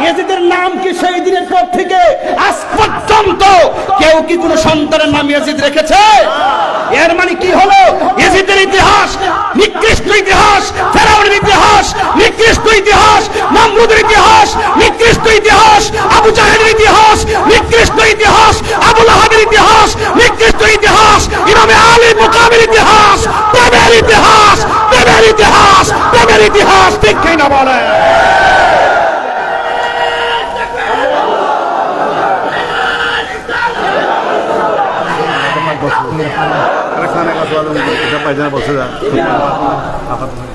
এজিদের নাম কি সেই দিনের পর থেকে আজ পর্যন্ত কেউ কি কোনো সন্তানের নাম এজিদ রেখেছে এর মানে কি হলো এজিদের ইতিহাস নিকৃষ্ট ইতিহাস ফেরাউনের ইতিহাস নিকৃষ্ট ইতিহাস নমরুদের ইতিহাস নিকৃষ্ট ইতিহাস আবু জাহেলের ইতিহাস নিকৃষ্ট ইতিহাস আবু লাহাবের ইতিহাস নিকৃষ্ট ইতিহাস ইমামে আলী মুকামের ইতিহাস প্রেমের ইতিহাস প্রেমের ইতিহাস প্রেমের ইতিহাস ঠিক কি না বলে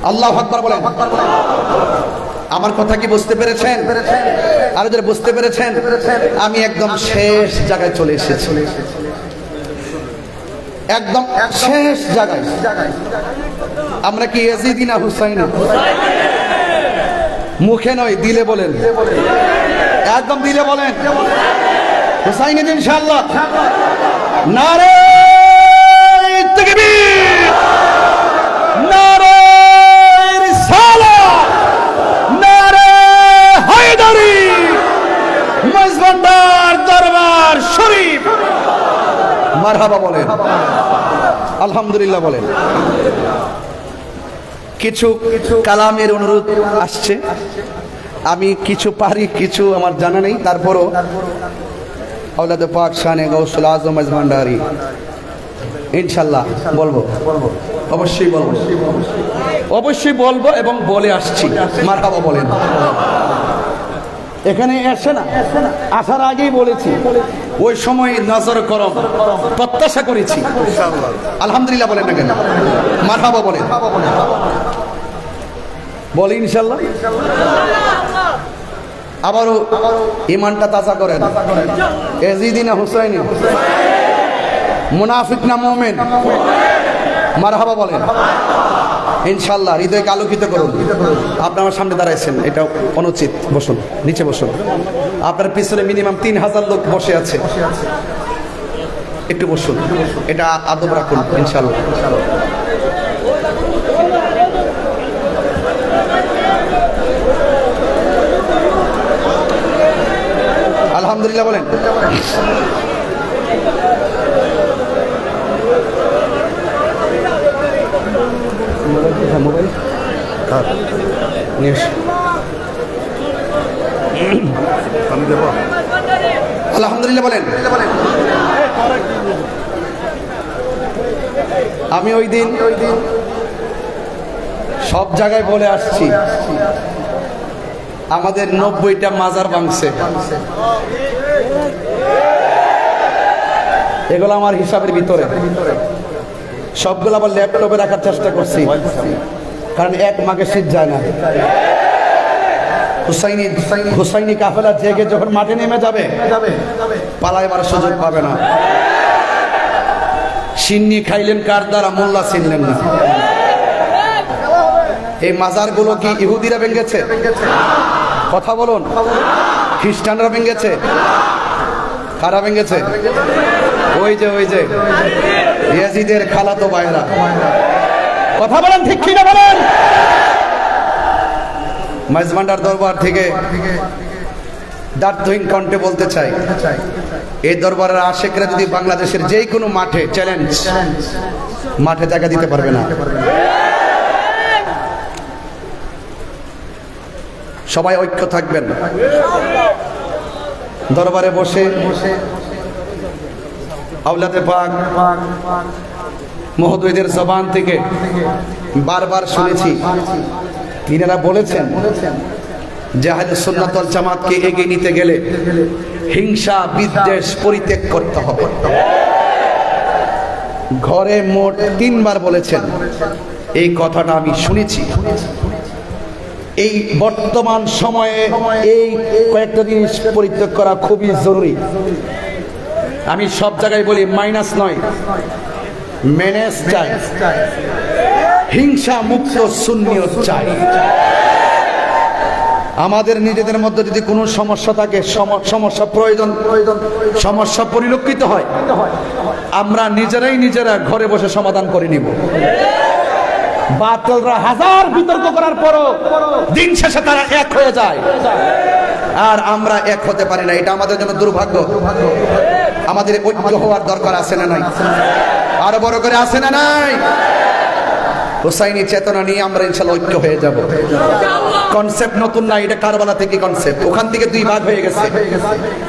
আল্লাহু আকবার বলেন আমার কথা কি বুঝতে পেরেছেন আর যারা বুঝতে পেরেছেন আমি একদম শেষ জায়গায় চলে এসেছি একদম শেষ জায়গায় আমরা কি ইয়াজিদি না হুসাইনি মুখে নয় দিলে বলেন একদম দিলে বলেন হুসাইনি ইনশাআল্লাহ নারে তাকবীর নারে রিসালাত নারে হায়দারি মজবন্দার দরবার শরীফ মারহাবা বলেন আলহামদুলিল্লাহ বলেন কিছু কালামের অনুরোধ আসছে আমি কিছু পারি কিছু আমার জানা নেই তারপরও আওলাদ পাক শানে গাউসুল আজম ভান্ডারী ইনশাআল্লাহ বলবো অবশ্যই বলবো এবং বলে আসছি মারহাবা বলেন এখানে আসে না আসার আগেই বলেছি ওই সময় নজর করম প্রত্যাশা করেছি আলহামদুলিল্লাহ বলেন না কেন মারহাবা বলেন বলি ইনশাআল্লাহ আবারও ইমানটা তাজা করেন এজিদি না হুসাইনি মুনাফিক না মুমিন মারহাবা বলেন ইনশাআল্লাহ হৃদয়কে আলোকিত করুন আপনি আমার সামনে দাঁড়াইছেন এটা অনুচিত বসুন নিচে বসুন আপনার পিছনে মিনিমাম 3000 লোক বসে আছে একটু বসুন, এটা আদব রাখুন ইনশাআল্লাহ। আলহামদুলিল্লাহ বলেন। মোবাইল আলহামদুলিল্লাহ বলেন। আমি ওই দিন সব জায়গায় বলে আসছি, আমাদের 90টা মাজার ভাঙছে। এগুলো আমার হিসাবের ভিতরে, সবগুলো আবার ল্যাপটপে রাখার চেষ্টা করছি, কারণ এক মাকে শীত যায় না। হুসাইনি কাফেলা থেকে যখন মাঠে নেমে যাবে, পালাইবার সুযোগ পাবে না। সিন্নি খাইলেন কার দ্বারা? মোল্লা চিনলেন না। এই মাজারগুলো কি ইহুদিরা ভেঙেছে? কথা বলুন। খ্রিস্টানরা ভেঙেছে? কারা ভেঙেছে? ওই যে ইয়াজিদের খালাতো ভাইরা। কথা বলেন ঠিক কি না বলেন? মাইজভান্ডার দরবার থেকে দার্থহীন কণ্ঠে বলতে চাই, এই দরবারের আশেকরা যদি বাংলাদেশের যে কোনো মাঠে চ্যালেঞ্জ, মাঠে জায়গা দিতে পারবে না। সবাই ঐক্য থাকবেন। দরবারে বসে আওলাদে পাক মহোদয়দের জবান থেকে বারবার শুনেছি, তিনারা বলেছেন যে আহলে সুন্নাত ওয়াল জামাতকে এগিয়ে নিতে গেলে হিংসা বিদ্বেষ পরিত্যাগ করতে হবে। ঘরে মোট 3 বার বলেছেন। এই কথাটা আমি শুনেছি। এই বর্তমান সময়ে এই কয়েকটা জিনিস পরিত্যাগ করা খুবই জরুরি। আমি সব জায়গায় বলি, মাইনাস নয়, মেনেজ চাই, হিংসা মুক্ত সুন্নিয়ত চাই। আমাদের নিজেদের মধ্যে যদি কোনো সমস্যা থাকে, সমস্যা পরিলক্ষিত হয়, আমরা নিজেরা ঘরে বসে সমাধান করে নিব। বাতিলরা হাজার বিতর্ক করার পরও দিন শেষে তারা এক হয়ে যায়, আর আমরা এক হতে পারি না। এটা আমাদের জন্য দুর্ভাগ্য। আমাদের ঐক্য হওয়ার দরকার আছে না নাই? আরো বড় করে আছে না নাই? হুসাইনি চেতনা নিয়ে আমরা ইনশাআল্লাহ ঐক্য হয়ে যাব। কনসেপ্ট নতুন না, এটা কারবালা থেকে কনসেপ্ট। ওখান থেকে 2 ভাগ হয়ে গেছে।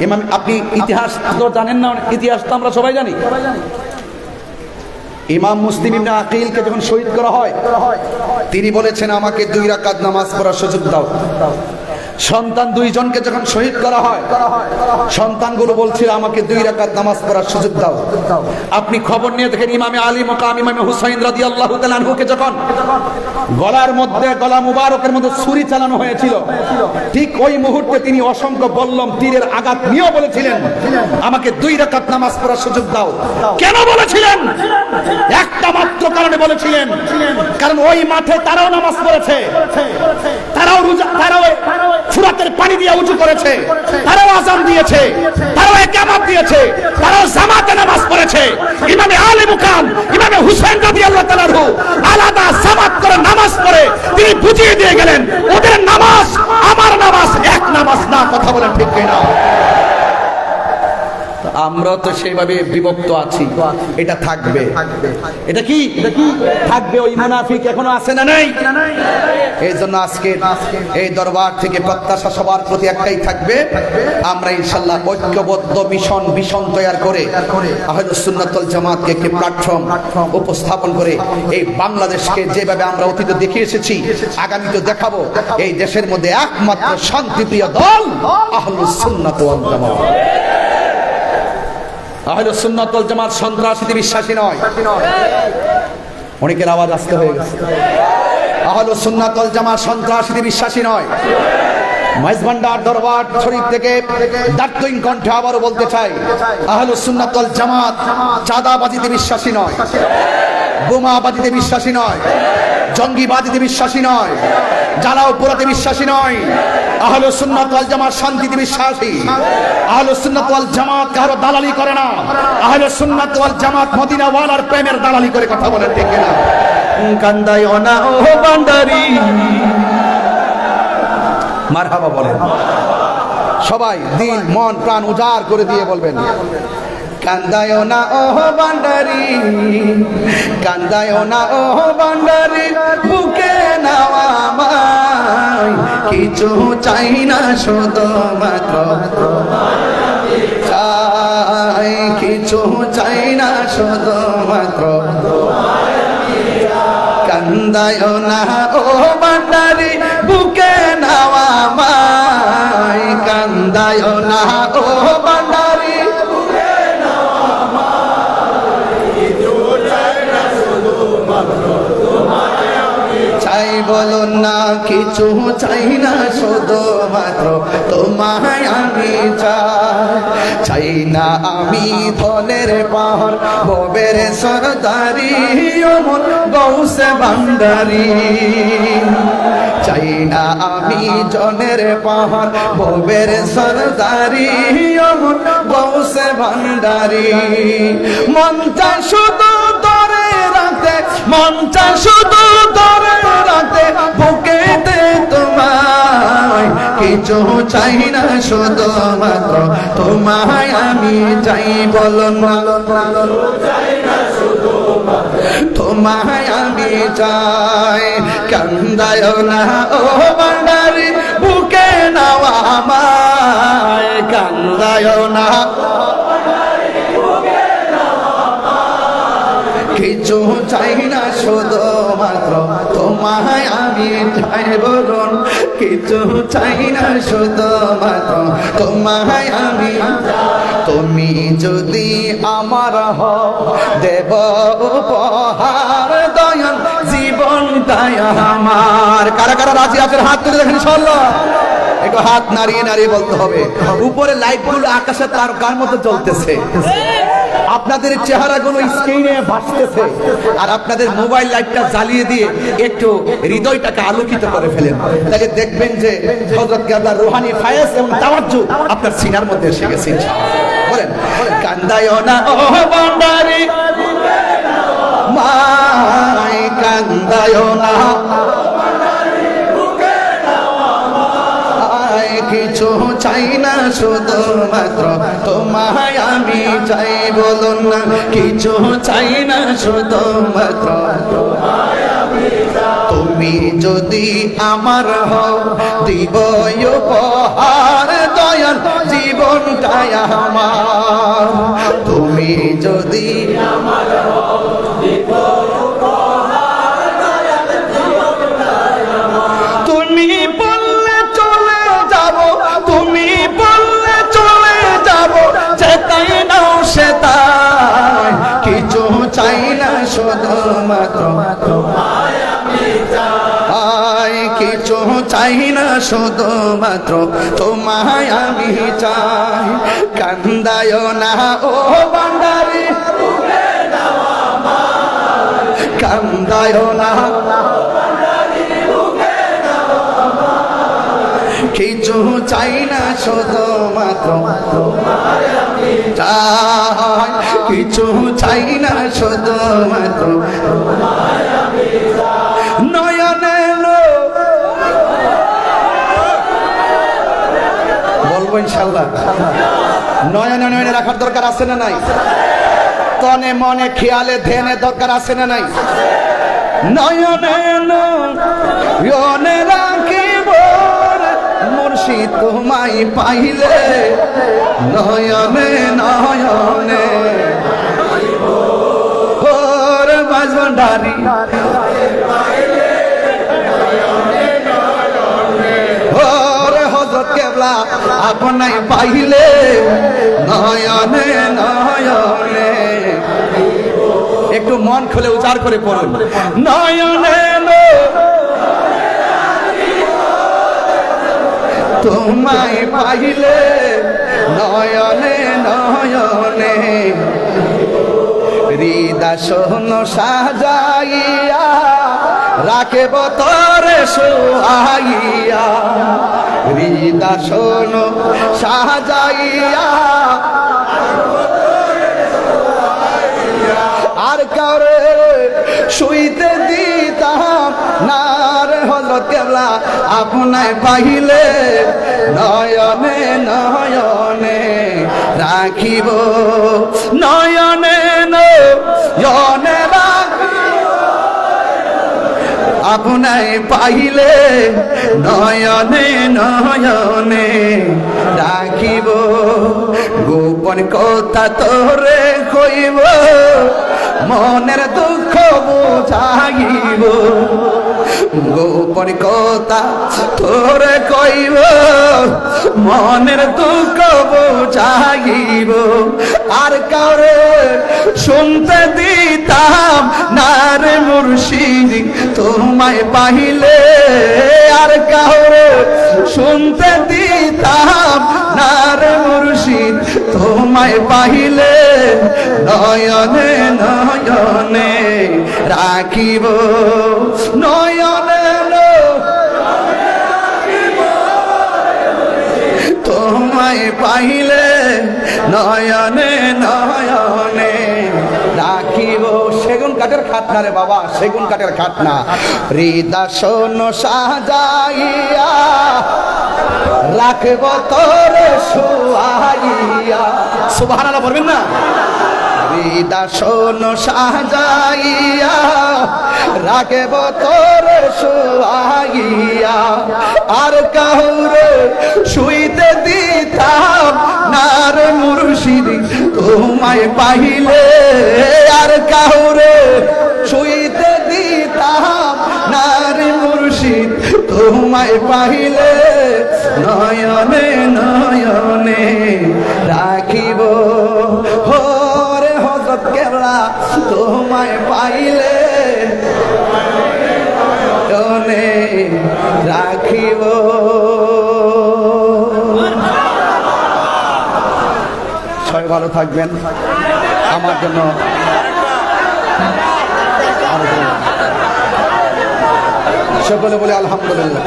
ইমাম, আপনি ইতিহাস তো জানেন না? ইতিহাস তো আমরা সবাই জানি। ইমাম মুসলিম ইবনে আকিলকে যখন শহীদ করা হয়, তিনি বলেছেন আমাকে 2 রাকাত নামাজ পড়ার সুযোগ দাও। সন্তান 2 জনকে যখন শহীদ করা হয়, সন্তানগুলো বলছিল আমাকে 2 রাকাত নামাজ পড়ার সুযোগ দাও। আপনি খবর নিয়ে দেখেন, ইমামে আলী মাকাম ইমামে হুসাইন রাদিয়াল্লাহু তাআলা আনহুকে যখন গলার মধ্যে, গলা মুবারকের মধ্যে ছুরি চালানো হয়েছিল, ঠিক ওই মুহূর্তে তিনি অসংখ্য বল্লম তীরের আঘাত নিয়ে বলেছিলেন আমাকে 2 রাকাত নামাজ পড়ার সুযোগ দাও। কেন বলেছিলেন? একটা মাত্র কারণে বলেছিলেন, কারণ ওই মাঠে তারাও নামাজ পড়েছে, তারাও ফুরাতের পানি দিয়ে উঁচু করেছে, তারাও আযান দিয়েছে, তারাও ইকামত দিয়েছে, তারাও জামাতে নামাজ পড়েছে। ইমামে আলী মুকাম ইমামে হুসাইন রাদিয়াল্লাহু তাআলা আনহু আলাদা জামাত করে নামাজ পড়ে তিনি বুঝিয়ে দিয়ে গেলেন ওদের নামাজ আমার নামাজ এক নামাজ না। কথা বলেন ঠিক কিনা? আমরা তো সেইভাবে বিভক্ত আছি। এটা থাকবে। এটা কি থাকবে? ওই মুনাফিক এখনো আছে না নাই? এই জন্য আজকে এই দরবার থেকে প্রত্যাশা সবার প্রতি একটাই থাকবে, আমরা ইনশাআল্লাহ ঐক্যবদ্ধ মিশন তৈরি করে আহলে সুন্নাত ওয়াল জামাতকে একটি প্ল্যাটফর্ম উপস্থাপন করে এই বাংলাদেশকে যেভাবে আমরা অতীতে দেখে এসেছি, আগামীতে দেখাবো। এই দেশের মধ্যে একমাত্র শান্তিপ্রিয় দল আহলে সুন্নাত ওয়াল জামাত। আহলে সুন্নাত ওয়াল জামাত সন্ত্রাসীতে বিশ্বাসী নয়। অনেকের আওয়াজ আসতে হয়ে গেছে। আহলে সুন্নাত ওয়াল জামাত সন্ত্রাসীতে বিশ্বাসী নয়। মাইজভান্ডার দরবার শরীফ থেকে দার্থহীন কণ্ঠে আবারও বলতে চাই, আহলে সুন্নাত ওয়াল জামাত চাঁদাবাজিতে বিশ্বাসী নয়, বোমাবাজিতে বিশ্বাসী নয়, জঙ্গিবাজিতে বিশ্বাসী নয়। জ্বালাও পোড়াতে বিশ্বাসী নয়। আহলুস সুন্নাত ওয়াল জামাত শান্তিতে বিশ্বাসী। আহলুস সুন্নাত ওয়াল জামাত কারো দালালি করে না। আহলুস সুন্নাত ওয়াল জামাত মদিনা ওয়ালার প্রেমের দালালি করে কথা বলে, ঠিক না? কান্দায় না ও বান্দারি, মারহাবা বলেন সবাই, দিল মন প্রাণ উজাড় করে দিয়ে বলবেন, কান্দায় না ও বান্দারি, কান্দায় না ও বান্দারি, বুকে নাও আমায়, কিছু চাই না শুধু মাত্র চাই, কিছু চাই না শুধু মাত্র, কান্দায় না ও বান্দারি, বুকে নাও আমায়, কান্দায় না ও বান্দারি, চাই বলো না কিছু চাই না শুধু মাত্র তোমায় আমি চাই না আমি ধনের পাহাড় ভবের সরদারি অমন গৌসে ভান্ডারি, চাই না আমি জনের পাহাড় ভবের সরদারি অমন গৌসে ভান্ডারি, মনটা শুধু ধরে রাখতে, মনটা শুধু ধরে রাখতে বুকেতে তোমায়, কিছু চাই না শুধু মাত্র তোমায় আমি চাই বলো না, তোমায় আমি চাই, কান্দায় না ও বান্দারি, বুকে নাও আমায়, কান্দায় না কিছু চাই না শুধু মাত্র তোমায় আমি চাই বলুন, কিছু চাই না শুধু মাত্র তোমায় আমি, তুমি যদি আমার হও দেব উপহার দয়াল জীবনটাই আমার। কারা কারা রাজি আছেন হাত তুলে দেখেন ইনশাআল্লাহ, একটু হাত নাড়িয়ে নাড়িয়ে বলতে হবে। উপরে লাইটগুলো আকাশে তারকার মতো জ্বলতেছে, আপনাদের চেহারাগুলো স্ক্রিনে ভাসতেছে, আর আপনাদের মোবাইল লাইটটা জ্বালিয়ে দিয়ে একটু হৃদয়টাকে আলোকিত করে ফেলেন, তাহলে দেখবেন যে হযরত কেবলার রূহানি ফায়েজ এবং তাওয়াজ্জু আপনার সিনার মধ্যে এসে গেছে। বলেন, কান্দায় না ও বান্দারি, মাই কান্দায় না, কিছু চাই না শুধু মাত্র তোমায় আমি চাই বলুন না, কিছু চাই না শুধু মাত্র তোমায় আমি চাই, তুমি যদি আমার হও দিব উপহার দয়াল জীবনটাই আমার, তুমি যদি আমার হও দিব উপহার দয়াল জীবনটাই আমার, তুমি বললে চলে যাব, তুমি বললে চলে যাব, যেতাই নাও সেতাই, কিছু চাই না শুধু মাত্র তোমায় আমি চাই, কিছু চাই না শুধু মাত্র তোমায় আমি চাই, কান্দায় না ও বান্দারি, কান্দায় না কিছু চাই না শুধু মাত্র তোমায় আমি চাই, কিছু চাই না শুধু মাত্র তোমায় আমি চাই, নয়নে বলবো ইনশাআল্লাহ, নয়নে নয়নে রাখার দরকার আছে না নাই? তনে মনে খেয়ালে ধ্যানে দরকার আছে না নাই? নয়নে নয়নে রাখিব মুর্শিদ তোমায় পাইলে, নয়নে নয়নে ওর বাজভান্ডারি, ওর হযরত কেবলা আপনাই পাইলে, নয়নে নয়নে, একটু মন খুলে উচ্চার করে পড়ুন, নয়নে তোমায় পাইলে, নয়নে নয়নে, হৃদয় সোন সাজাইয়া রাখব তোরে শোয়াইয়া হৃদয় সাজাইয়া আর কারে শুইতে দিতাম না রে হযরত কেবলা আপনায় পাইলে নয়নে নয়নে রাখিব নয়নে নয়নে আপনায় পাইলে নয়নে নয়নে রাখিব গোপন কথা তোরে কইব মনের দুঃখ বুঝাইব গোপন কথা তোরে কইব মনের দুঃখ বুঝাইব আর কারে শুনতে দিতাম না রে মুর্শিদ তোমায় পাইলে আর কারে শুনতে দিতাম না রে মুর্শিদ তোমায় পাইলে নয়নে নয়নে রাখিব নয়নে তোমায় পাইলে নয়নে নয়নে রাখিব সেগুন কাঠের খাটনা রে বাবা সেগুন কাঠের খাটনা হৃদয় সাজাইয়া রাখব তোরে শোয়াইয়া সুবহানাল্লাহ বলবেন না হৃদয় সাজাইয়া রাখব তোরে শোয়াইয়া আর কাউরে শুইতে দিতাম না রে মুর্শিদ তোমায় পাইলে আর কাউরে শুইতে দিতাম না রে মুর্শিদ তোমায় পাইলে নয়নে নয়নে রাখিব হরে হযরত কেবলা তোমায় পাইলে নয়নে রাখিব সবাই ভালো থাকবেন আমার জন্য সকলে বলে আলহামদুলিল্লাহ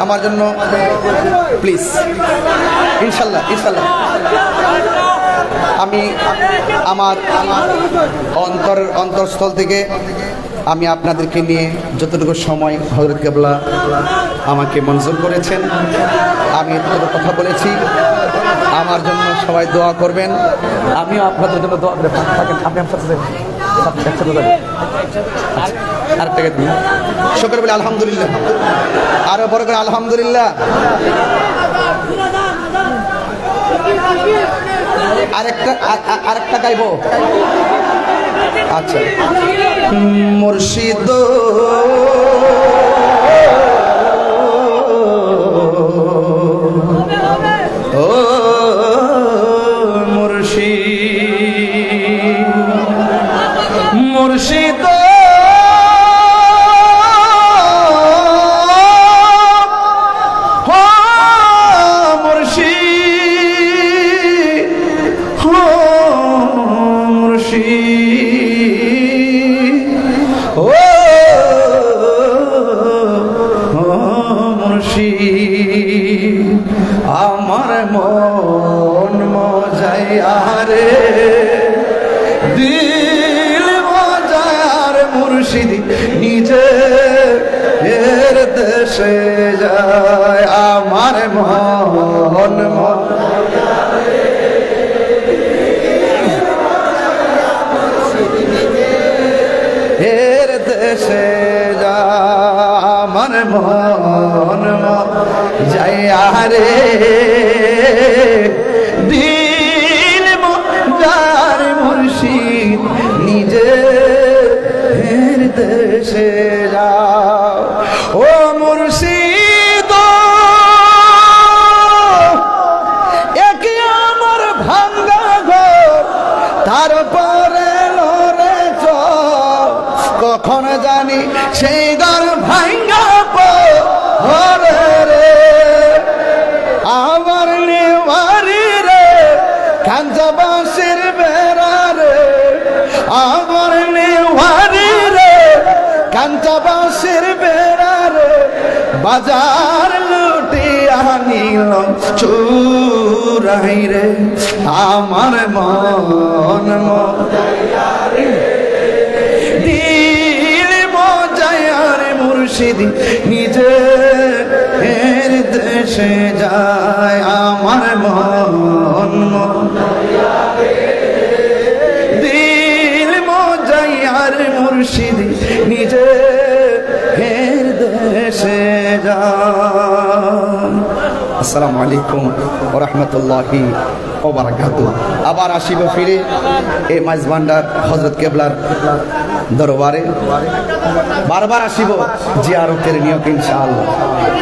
আমার জন্য প্লিজ ইনশাল্লাহ ইনশাল্লাহ আমি আমার অন্তরস্থল থেকে আমি আপনাদেরকে নিয়ে যতটুকু সময় হযরত কেবলা আমাকে মঞ্জুর করেছেন আমি এতটুকু কথা বলেছি আমার জন্য সবাই দোয়া করবেন আমিও আপনাদের জন্য দোয়া করে থাকেন আপনি আমার সাথে আরেকটাকে দিন শুকর বলে আলহামদুলিল্লাহ আরো বড় করে আলহামদুলিল্লাহ আরেকটা গাইবো আচ্ছা মুর্শিদ ও মুর্শিদ আমার মন মজাইয়া রে দিল মজার মুর্শিদ নিজে এর দেশে যায় আমার মন এর দেশে যায় আমার মন যাইয়া রে দিল মজার মুর্শিদ নিজে দেশে যাও ও মুর্শিদ একে আমার ভাঙ্গা ঘর তারপরে লড়ে কখন জানি সেই ঘর ভাঙ্গা পরে রে আমার নেওয়ারি রে কাঞ্জাবাসের বেড়া রে আমার নেওয়ারি রে কাঞ্জাবাসের বাজার লুটিয়া নিল চুরাই রে আমার মন দিল মজায়ার মুর্শিদি নিজে এর দেশে যায় আমার মন দিল মজায়ার মুর্শিদি নিজে এর দেশে যায়। আসসালামু আলাইকুম ওয়া রাহমাতুল্লাহি ওয়া বারাকাতুহু। আবার আসিব ফিরে এই মাইজ ভান্ডার হযরত কেবলার দরবারে, বারবার আসিব জিয়ারতের নিয়ত ইনশাআল্লাহ।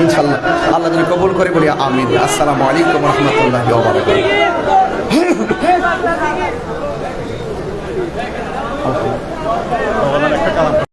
ইনশাআল্লাহ আল্লাহ যেন কবুল করে, বলি আমিন। আসসালামু আলাইকুম ওয়া রাহমাতুল্লাহি ওয়া বারাকাতুহু।